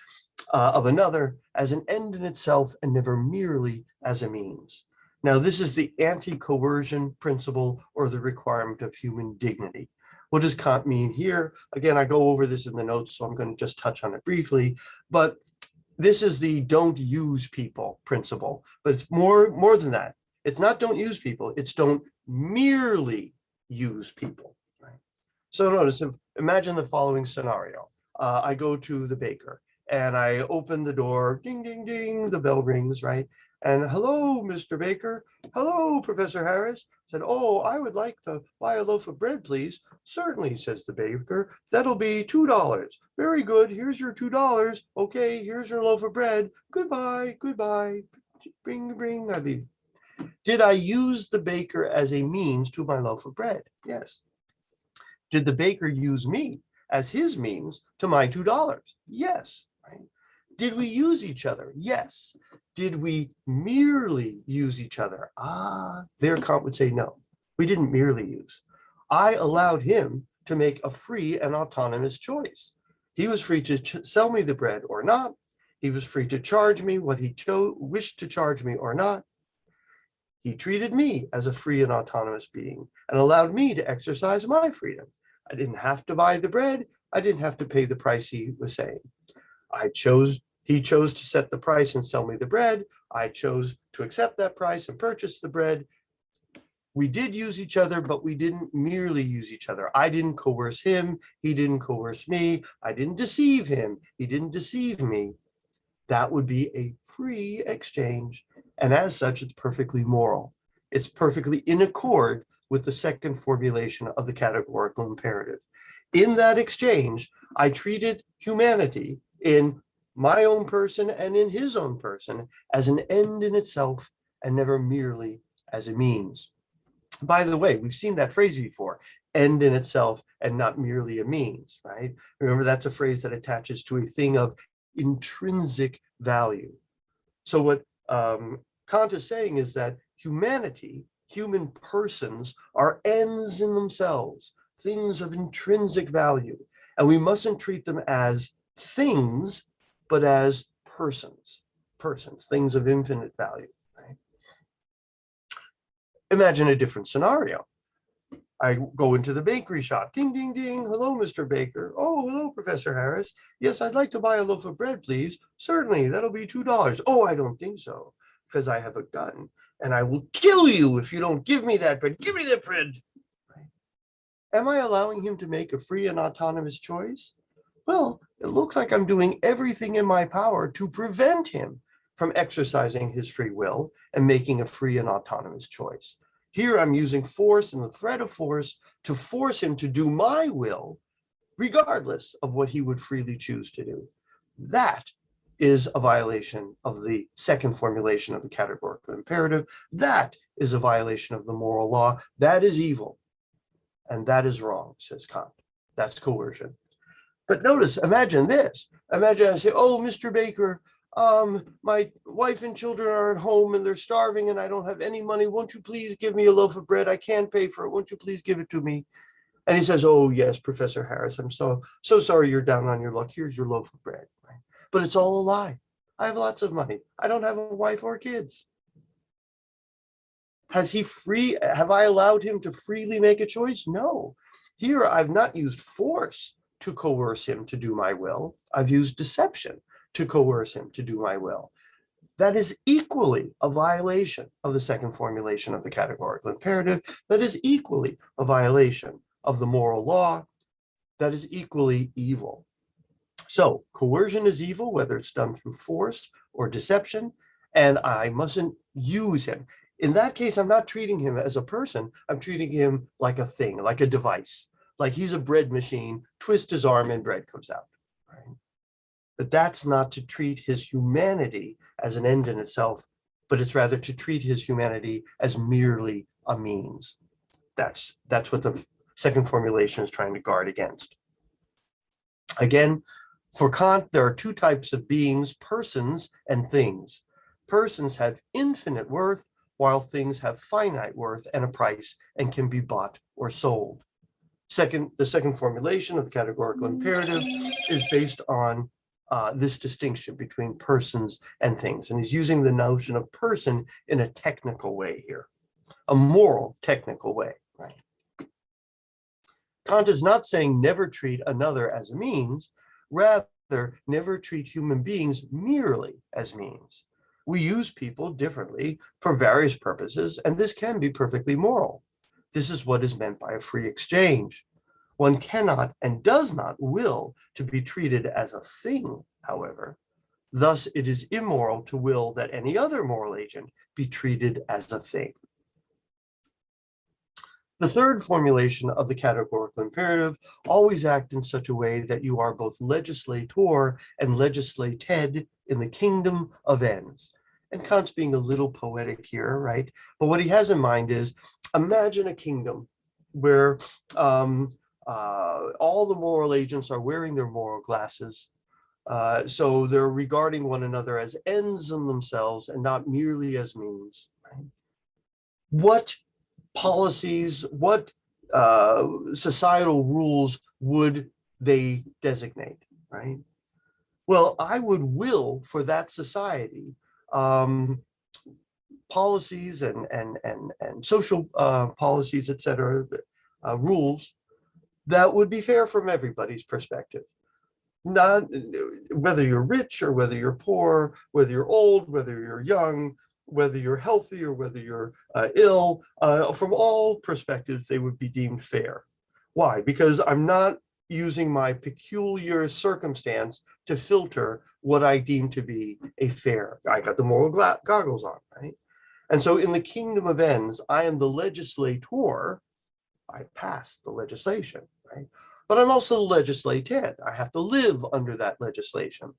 of another, as an end in itself and never merely as a means. Now, this is the anti-coercion principle, or the requirement of human dignity. What does Kant mean here? Again, I go over this in the notes, so I'm going to just touch on it briefly. But this is the don't use people principle. But it's more than that. It's not don't use people. It's don't merely use people. Right? So notice, imagine the following scenario. I go to the baker, And I open the door, ding, ding, ding, the bell rings, right? And hello, Mr. Baker. Hello, Professor Harris. Said, oh, I would like to buy a loaf of bread, please. Certainly, says the baker. That'll be $2. Very good. Here's your $2. Okay, here's your loaf of bread. Goodbye, goodbye. Bring, bring, I leave. Did I use the baker as a means to my loaf of bread? Yes. Did the baker use me as his means to my $2? Yes. Right? Did we use each other? Yes. Did we merely use each other? There Kant would say no. We didn't merely use. I allowed him to make a free and autonomous choice. He was free to sell me the bread or not. He was free to charge me what he wished to charge me or not. He treated me as a free and autonomous being and allowed me to exercise my freedom. I didn't have to buy the bread. I didn't have to pay the price he was saying. He chose to set the price and sell me the bread. I chose to accept that price and purchase the bread. We did use each other, but we didn't merely use each other. I didn't coerce him. He didn't coerce me. I didn't deceive him. He didn't deceive me. That would be a free exchange. And as such, it's perfectly moral. It's perfectly in accord with the second formulation of the categorical imperative. In that exchange, I treated humanity in my own person and in his own person as an end in itself and never merely as a means. By the way, we've seen that phrase before, end in itself and not merely a means, right? Remember, that's a phrase that attaches to a thing of intrinsic value. So what Kant is saying is that humanity, human persons, are ends in themselves, things of intrinsic value. And we mustn't treat them as things, but as persons, things of infinite value. Right? Imagine a different scenario. I go into the bakery shop. Ding, ding, ding. Hello, Mr. Baker. Oh, hello, Professor Harris. Yes, I'd like to buy a loaf of bread, please. Certainly, that'll be $2. Oh, I don't think so, because I have a gun, and I will kill you if you don't give me that bread. Give me that bread. Right? Am I allowing him to make a free and autonomous choice? Well, it looks like I'm doing everything in my power to prevent him from exercising his free will and making a free and autonomous choice. Here I'm using force and the threat of force to force him to do my will, regardless of what he would freely choose to do. That is a violation of the second formulation of the categorical imperative. That is a violation of the moral law. That is evil. And that is wrong, says Kant. That's coercion. But notice, imagine this. Imagine I say, oh, Mr. Baker, my wife and children are at home and they're starving and I don't have any money. Won't you please give me a loaf of bread? I can't pay for it. Won't you please give it to me? And he says, oh, yes, Professor Harris, I'm so sorry you're down on your luck. Here's your loaf of bread. Right? But it's all a lie. I have lots of money. I don't have a wife or kids. Have I allowed him to freely make a choice? No. Here, I've not used force to coerce him to do my will. I've used deception to coerce him to do my will. That is equally a violation of the second formulation of the categorical imperative. That is equally a violation of the moral law. That is equally evil. So coercion is evil, whether it's done through force or deception, and I mustn't use him. In that case, I'm not treating him as a person. I'm treating him like a thing, like a device, like he's a bread machine. Twist his arm and bread comes out. Right? But that's not to treat his humanity as an end in itself, but it's rather to treat his humanity as merely a means. That's what the second formulation is trying to guard against. Again, for Kant, there are two types of beings, persons and things. Persons have infinite worth, while things have finite worth and a price and can be bought or sold. The second formulation of the categorical imperative is based on this distinction between persons and things. And he's using the notion of person in a technical way here, a moral technical way. Right? Kant is not saying never treat another as a means, rather never treat human beings merely as means. We use people differently for various purposes, and this can be perfectly moral. This is what is meant by a free exchange. One cannot and does not will to be treated as a thing however. Thus, it is immoral to will that any other moral agent be treated as a thing. The third formulation of the categorical imperative: always act in such a way that you are both legislator and legislated in the kingdom of ends. And Kant's being a little poetic here, right? But what he has in mind is, imagine a kingdom where all the moral agents are wearing their moral glasses. So they're regarding one another as ends in themselves and not merely as means. Right? What policies, what societal rules would they designate, right? Well, I would will for that society policies and social policies, etc., rules that would be fair from everybody's perspective. Not whether you're rich or whether you're poor, whether you're old, whether you're young, whether you're healthy or whether you're ill, from all perspectives, they would be deemed fair. Why? Because I'm not using my peculiar circumstance to filter what I deem to be a fair. I got the moral goggles on, right? And so in the kingdom of ends, I am the legislator. I pass the legislation, right? But I'm also legislated. I have to live under that legislation.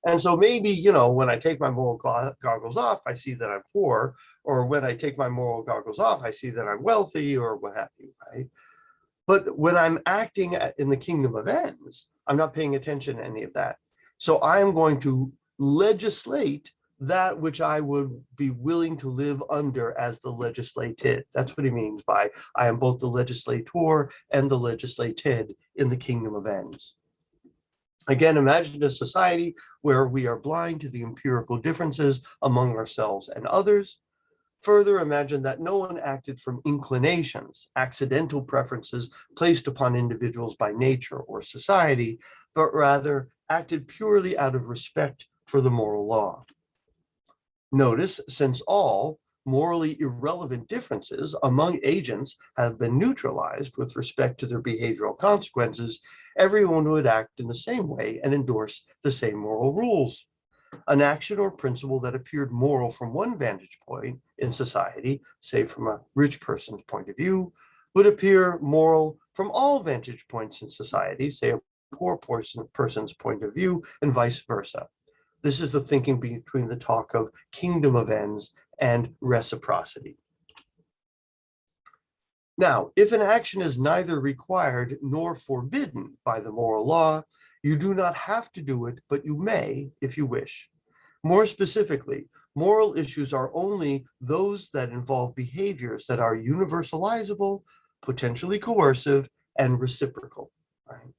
And so maybe, you know, when I take my moral goggles off, I see that I'm poor, or when I take my moral goggles off, I see that I'm wealthy, or what have you, right? But when I'm acting in the kingdom of ends, I'm not paying attention to any of that. So I am going to legislate that which I would be willing to live under as the legislated. That's what he means by I am both the legislator and the legislated in the kingdom of ends. Again, imagine a society where we are blind to the empirical differences among ourselves and others. Further, imagine that no one acted from inclinations, accidental preferences placed upon individuals by nature or society, but rather acted purely out of respect for the moral law. Notice, since all morally irrelevant differences among agents have been neutralized with respect to their behavioral consequences, everyone would act in the same way and endorse the same moral rules. An action or principle that appeared moral from one vantage point in society, say from a rich person's point of view, would appear moral from all vantage points in society, say a poor person's point of view, and vice versa. This is the thinking between the talk of kingdom of ends and reciprocity. Now, if an action is neither required nor forbidden by the moral law, you do not have to do it, but you may if you wish. More specifically, moral issues are only those that involve behaviors that are universalizable, potentially coercive, and reciprocal. Right?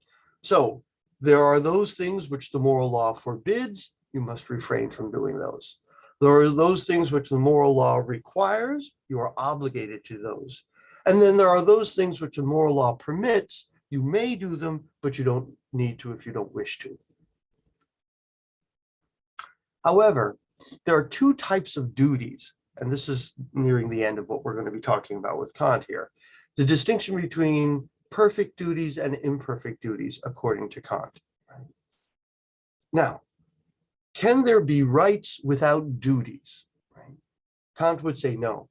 So there are those things which the moral law forbids. You must refrain from doing those. There are those things which the moral law requires. You are obligated to those. And then there are those things which the moral law permits. You may do them, but you don't need to if you don't wish to. However, there are two types of duties, and this is nearing the end of what we're going to be talking about with Kant here. The distinction between perfect duties and imperfect duties, according to Kant. Right? Now, can there be rights without duties? Right? Kant would say no.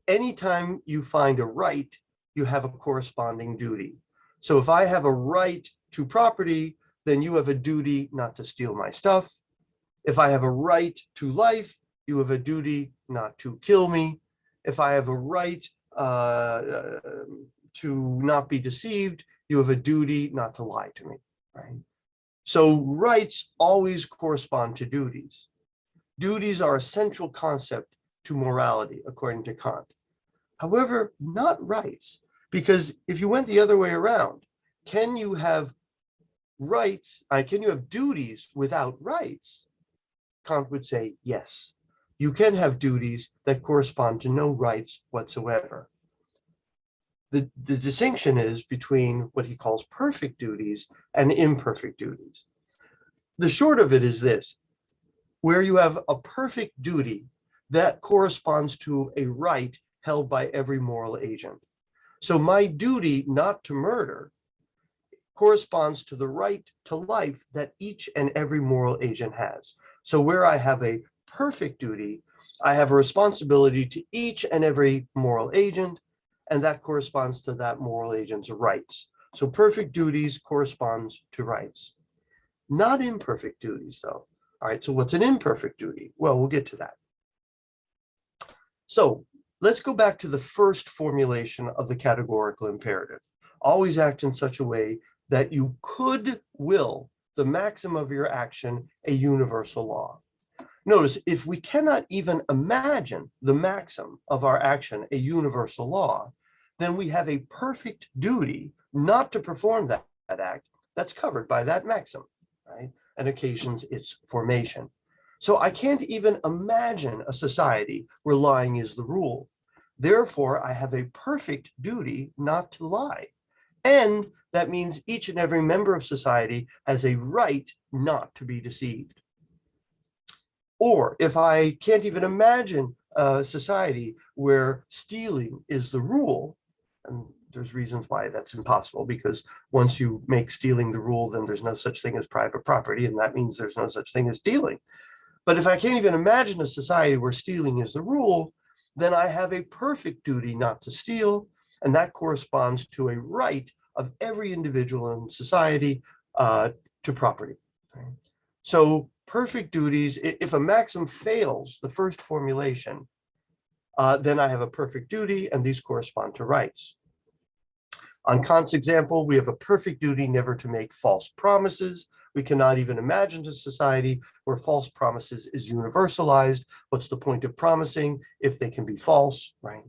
Anytime you find a right, you have a corresponding duty. So if I have a right to property, then you have a duty not to steal my stuff. If I have a right to life, you have a duty not to kill me. If I have a right to not be deceived, you have a duty not to lie to me, right? So rights always correspond to duties. Duties are a central concept to morality, according to Kant. However, not rights, because if you went the other way around, can you have rights, can you have duties without rights? Kant would say, yes, you can have duties that correspond to no rights whatsoever. The distinction is between what he calls perfect duties and imperfect duties. The short of it is this: where you have a perfect duty, that corresponds to a right held by every moral agent. So my duty not to murder corresponds to the right to life that each and every moral agent has. So where I have a perfect duty, I have a responsibility to each and every moral agent, and that corresponds to that moral agent's rights. So perfect duties corresponds to rights. Not imperfect duties, though. All right, so what's an imperfect duty? Well, we'll get to that. So let's go back to the first formulation of the categorical imperative. Always act in such a way that you could will the maxim of your action a universal law. Notice, if we cannot even imagine the maxim of our action a universal law, then we have a perfect duty not to perform that act that's covered by that maxim, right? And occasions its formation. So I can't even imagine a society where lying is the rule. Therefore, I have a perfect duty not to lie. And that means each and every member of society has a right not to be deceived. Or if I can't even imagine a society where stealing is the rule, and there's reasons why that's impossible, because once you make stealing the rule, then there's no such thing as private property, and that means there's no such thing as stealing. But if I can't even imagine a society where stealing is the rule, then I have a perfect duty not to steal, and that corresponds to a right of every individual in society to property. Right? So perfect duties, if a maxim fails the first formulation, then I have a perfect duty, and these correspond to rights. On Kant's example, we have a perfect duty never to make false promises. We cannot even imagine a society where false promises is universalized. What's the point of promising if they can be false, right?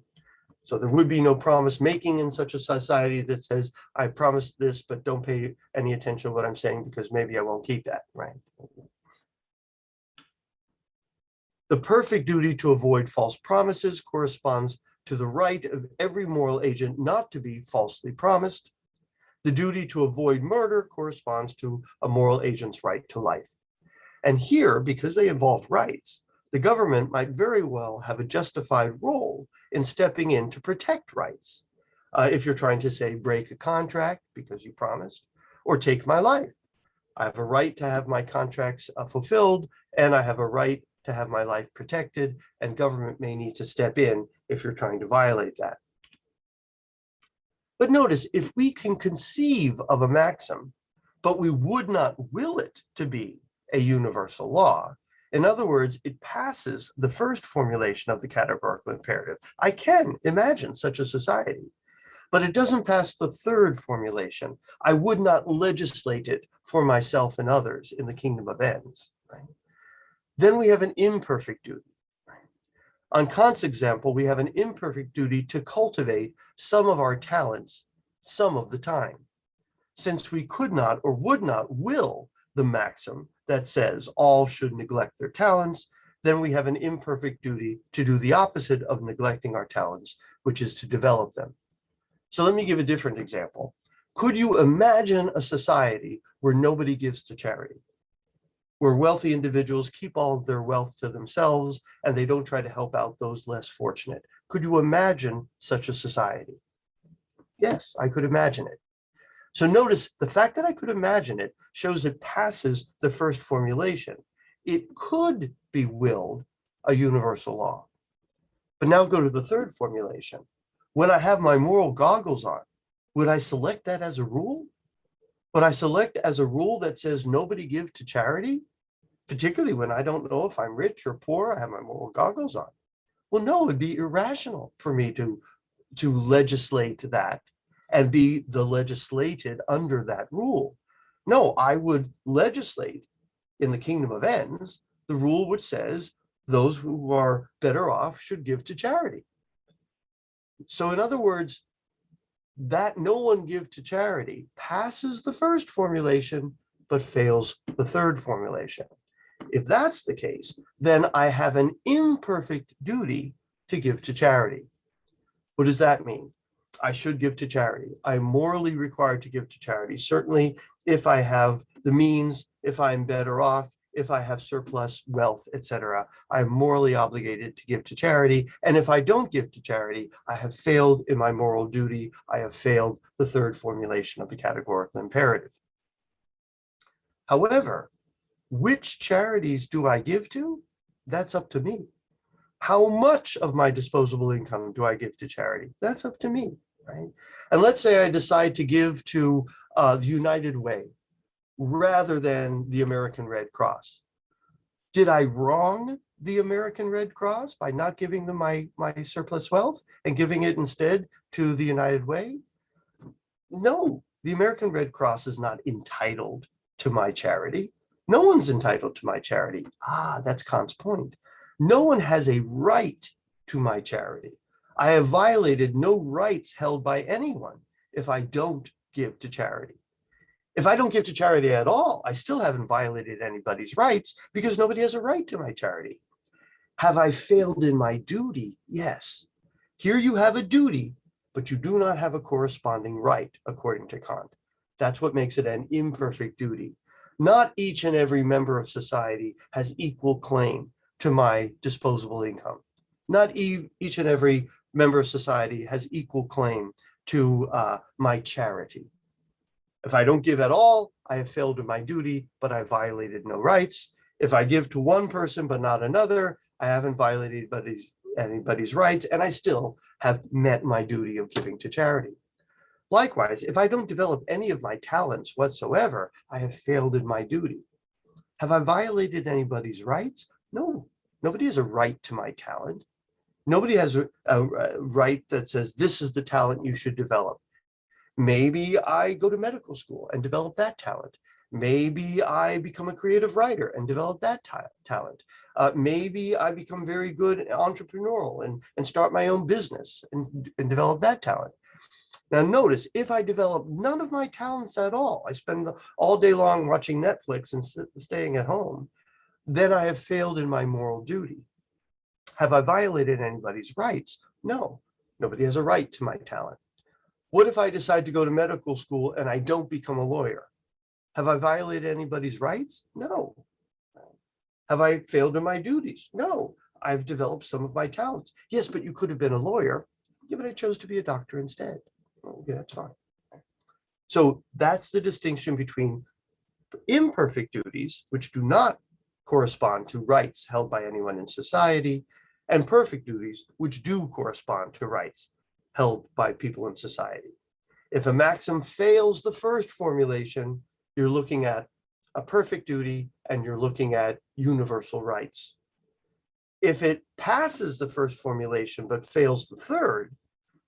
So there would be no promise making in such a society that says, I promised this, but don't pay any attention to what I'm saying because maybe I won't keep that, right? The perfect duty to avoid false promises corresponds to the right of every moral agent not to be falsely promised. The duty to avoid murder corresponds to a moral agent's right to life. And here, because they involve rights, the government might very well have a justified role in stepping in to protect rights. If you're trying to say, break a contract because you promised, or take my life. I have a right to have my contracts fulfilled, and I have a right to have my life protected, and government may need to step in if you're trying to violate that. But notice, if we can conceive of a maxim, but we would not will it to be a universal law, in other words, it passes the first formulation of the categorical imperative. I can imagine such a society, but it doesn't pass the third formulation. I would not legislate it for myself and others in the kingdom of ends. Right? Then we have an imperfect duty. On Kant's example, we have an imperfect duty to cultivate some of our talents some of the time. Since we could not or would not will the maxim that says all should neglect their talents, then we have an imperfect duty to do the opposite of neglecting our talents, which is to develop them. So let me give a different example. Could you imagine a society where nobody gives to charity? Where wealthy individuals keep all of their wealth to themselves and they don't try to help out those less fortunate. Could you imagine such a society? Yes, I could imagine it. So notice the fact that I could imagine it shows it passes the first formulation. It could be willed a universal law. But now go to the third formulation. When I have my moral goggles on, would I select that as a rule? Would I select as a rule that says nobody give to charity? Particularly when I don't know if I'm rich or poor, I have my moral goggles on. Well, no, it would be irrational for me to legislate that and be the legislated under that rule. No, I would legislate in the kingdom of ends the rule which says those who are better off should give to charity. So in other words, that no one give to charity passes the first formulation, but fails the third formulation. If that's the case, then I have an imperfect duty to give to charity. What does that mean? I should give to charity. I'm morally required to give to charity. Certainly, if I have the means, if I'm better off, if I have surplus wealth, etc., I'm morally obligated to give to charity. And if I don't give to charity, I have failed in my moral duty. I have failed the third formulation of the categorical imperative. However, which charities do I give to? That's up to me. How much of my disposable income do I give to charity? That's up to me, right? And let's say I decide to give to the United Way rather than the American Red Cross. Did I wrong the American Red Cross by not giving them my surplus wealth and giving it instead to the United Way? No, the American Red Cross is not entitled to my charity. No one's entitled to my charity. That's Kant's point. No one has a right to my charity. I have violated no rights held by anyone if I don't give to charity. If I don't give to charity at all, I still haven't violated anybody's rights because nobody has a right to my charity. Have I failed in my duty? Yes. Here you have a duty, but you do not have a corresponding right, according to Kant. That's what makes it an imperfect duty. Not each and every member of society has equal claim to my disposable income. Not each and every member of society has equal claim to my charity. If I don't give at all, I have failed in my duty, but I violated no rights. If I give to one person but not another, I haven't violated anybody's rights, and I still have met my duty of giving to charity. Likewise, if I don't develop any of my talents whatsoever, I have failed in my duty. Have I violated anybody's rights? No, nobody has a right to my talent. Nobody has a right that says this is the talent you should develop. Maybe I go to medical school and develop that talent. Maybe I become a creative writer and develop that talent. Maybe I become very good entrepreneurial and start my own business and develop that talent. Now notice, if I develop none of my talents at all, I spend all day long watching Netflix and staying at home, then I have failed in my moral duty. Have I violated anybody's rights? No, nobody has a right to my talent. What if I decide to go to medical school and I don't become a lawyer? Have I violated anybody's rights? No. Have I failed in my duties? No. I've developed some of my talents. Yes, but you could have been a lawyer. Yeah, but I chose to be a doctor instead. Okay, that's fine. So that's the distinction between imperfect duties, which do not correspond to rights held by anyone in society, and perfect duties, which do correspond to rights held by people in society. If a maxim fails the first formulation, you're looking at a perfect duty and you're looking at universal rights. If it passes the first formulation but fails the third,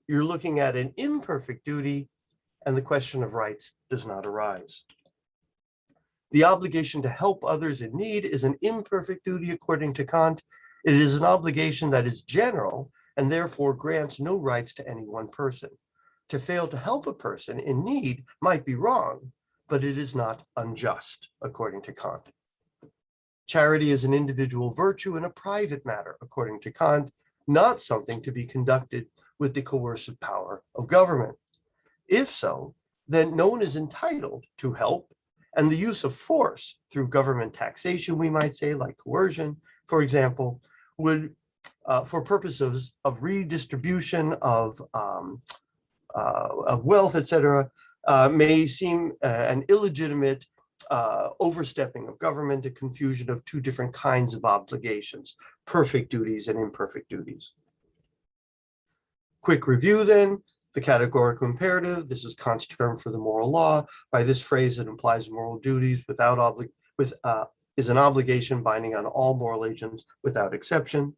you're looking at an imperfect duty and the question of rights does not arise. The obligation to help others in need is an imperfect duty according to Kant. It is an obligation that is general and therefore grants no rights to any one person. To fail to help a person in need might be wrong, but it is not unjust, according to Kant. Charity is an individual virtue and a private matter, according to Kant, not something to be conducted with the coercive power of government. If so, then no one is entitled to help, and the use of force through government taxation, we might say, like coercion, for example, would, for purposes of redistribution of wealth, etc., may seem an illegitimate overstepping of government, a confusion of two different kinds of obligations, perfect duties and imperfect duties. Quick review then, the categorical imperative, this is Kant's term for the moral law. By this phrase, it implies moral duties is an obligation binding on all moral agents without exception.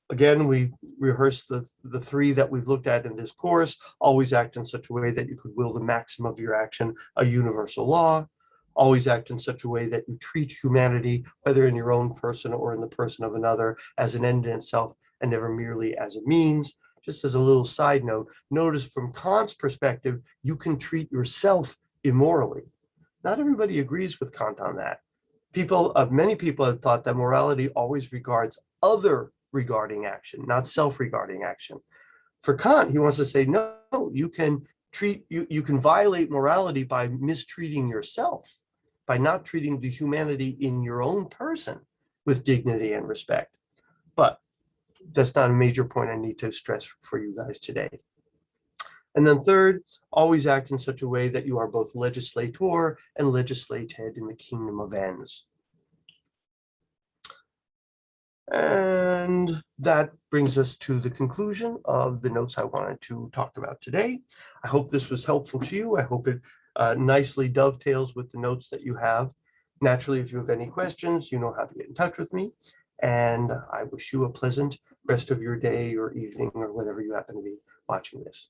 Again, we rehearsed the three that we've looked at in this course. Always act in such a way that you could will the maximum of your action a universal law. Always act in such a way that you treat humanity, whether in your own person or in the person of another, as an end in itself and never merely as a means. Just as a little side note, notice from Kant's perspective, you can treat yourself immorally. Not everybody agrees with Kant on that. Many people have thought that morality always regards other regarding action, not self-regarding action. For Kant, he wants to say, no, you can violate morality by mistreating yourself. by not treating the humanity in your own person with dignity and respect. But that's not a major point I need to stress for you guys today. And then third, always act in such a way that you are both legislator and legislated in the kingdom of ends. And that brings us to the conclusion of the notes I wanted to talk about today. I hope this was helpful to you. I hope it nicely dovetails with the notes that you have. Naturally, if you have any questions, you know how to get in touch with me. And I wish you a pleasant rest of your day or evening or whenever you happen to be watching this.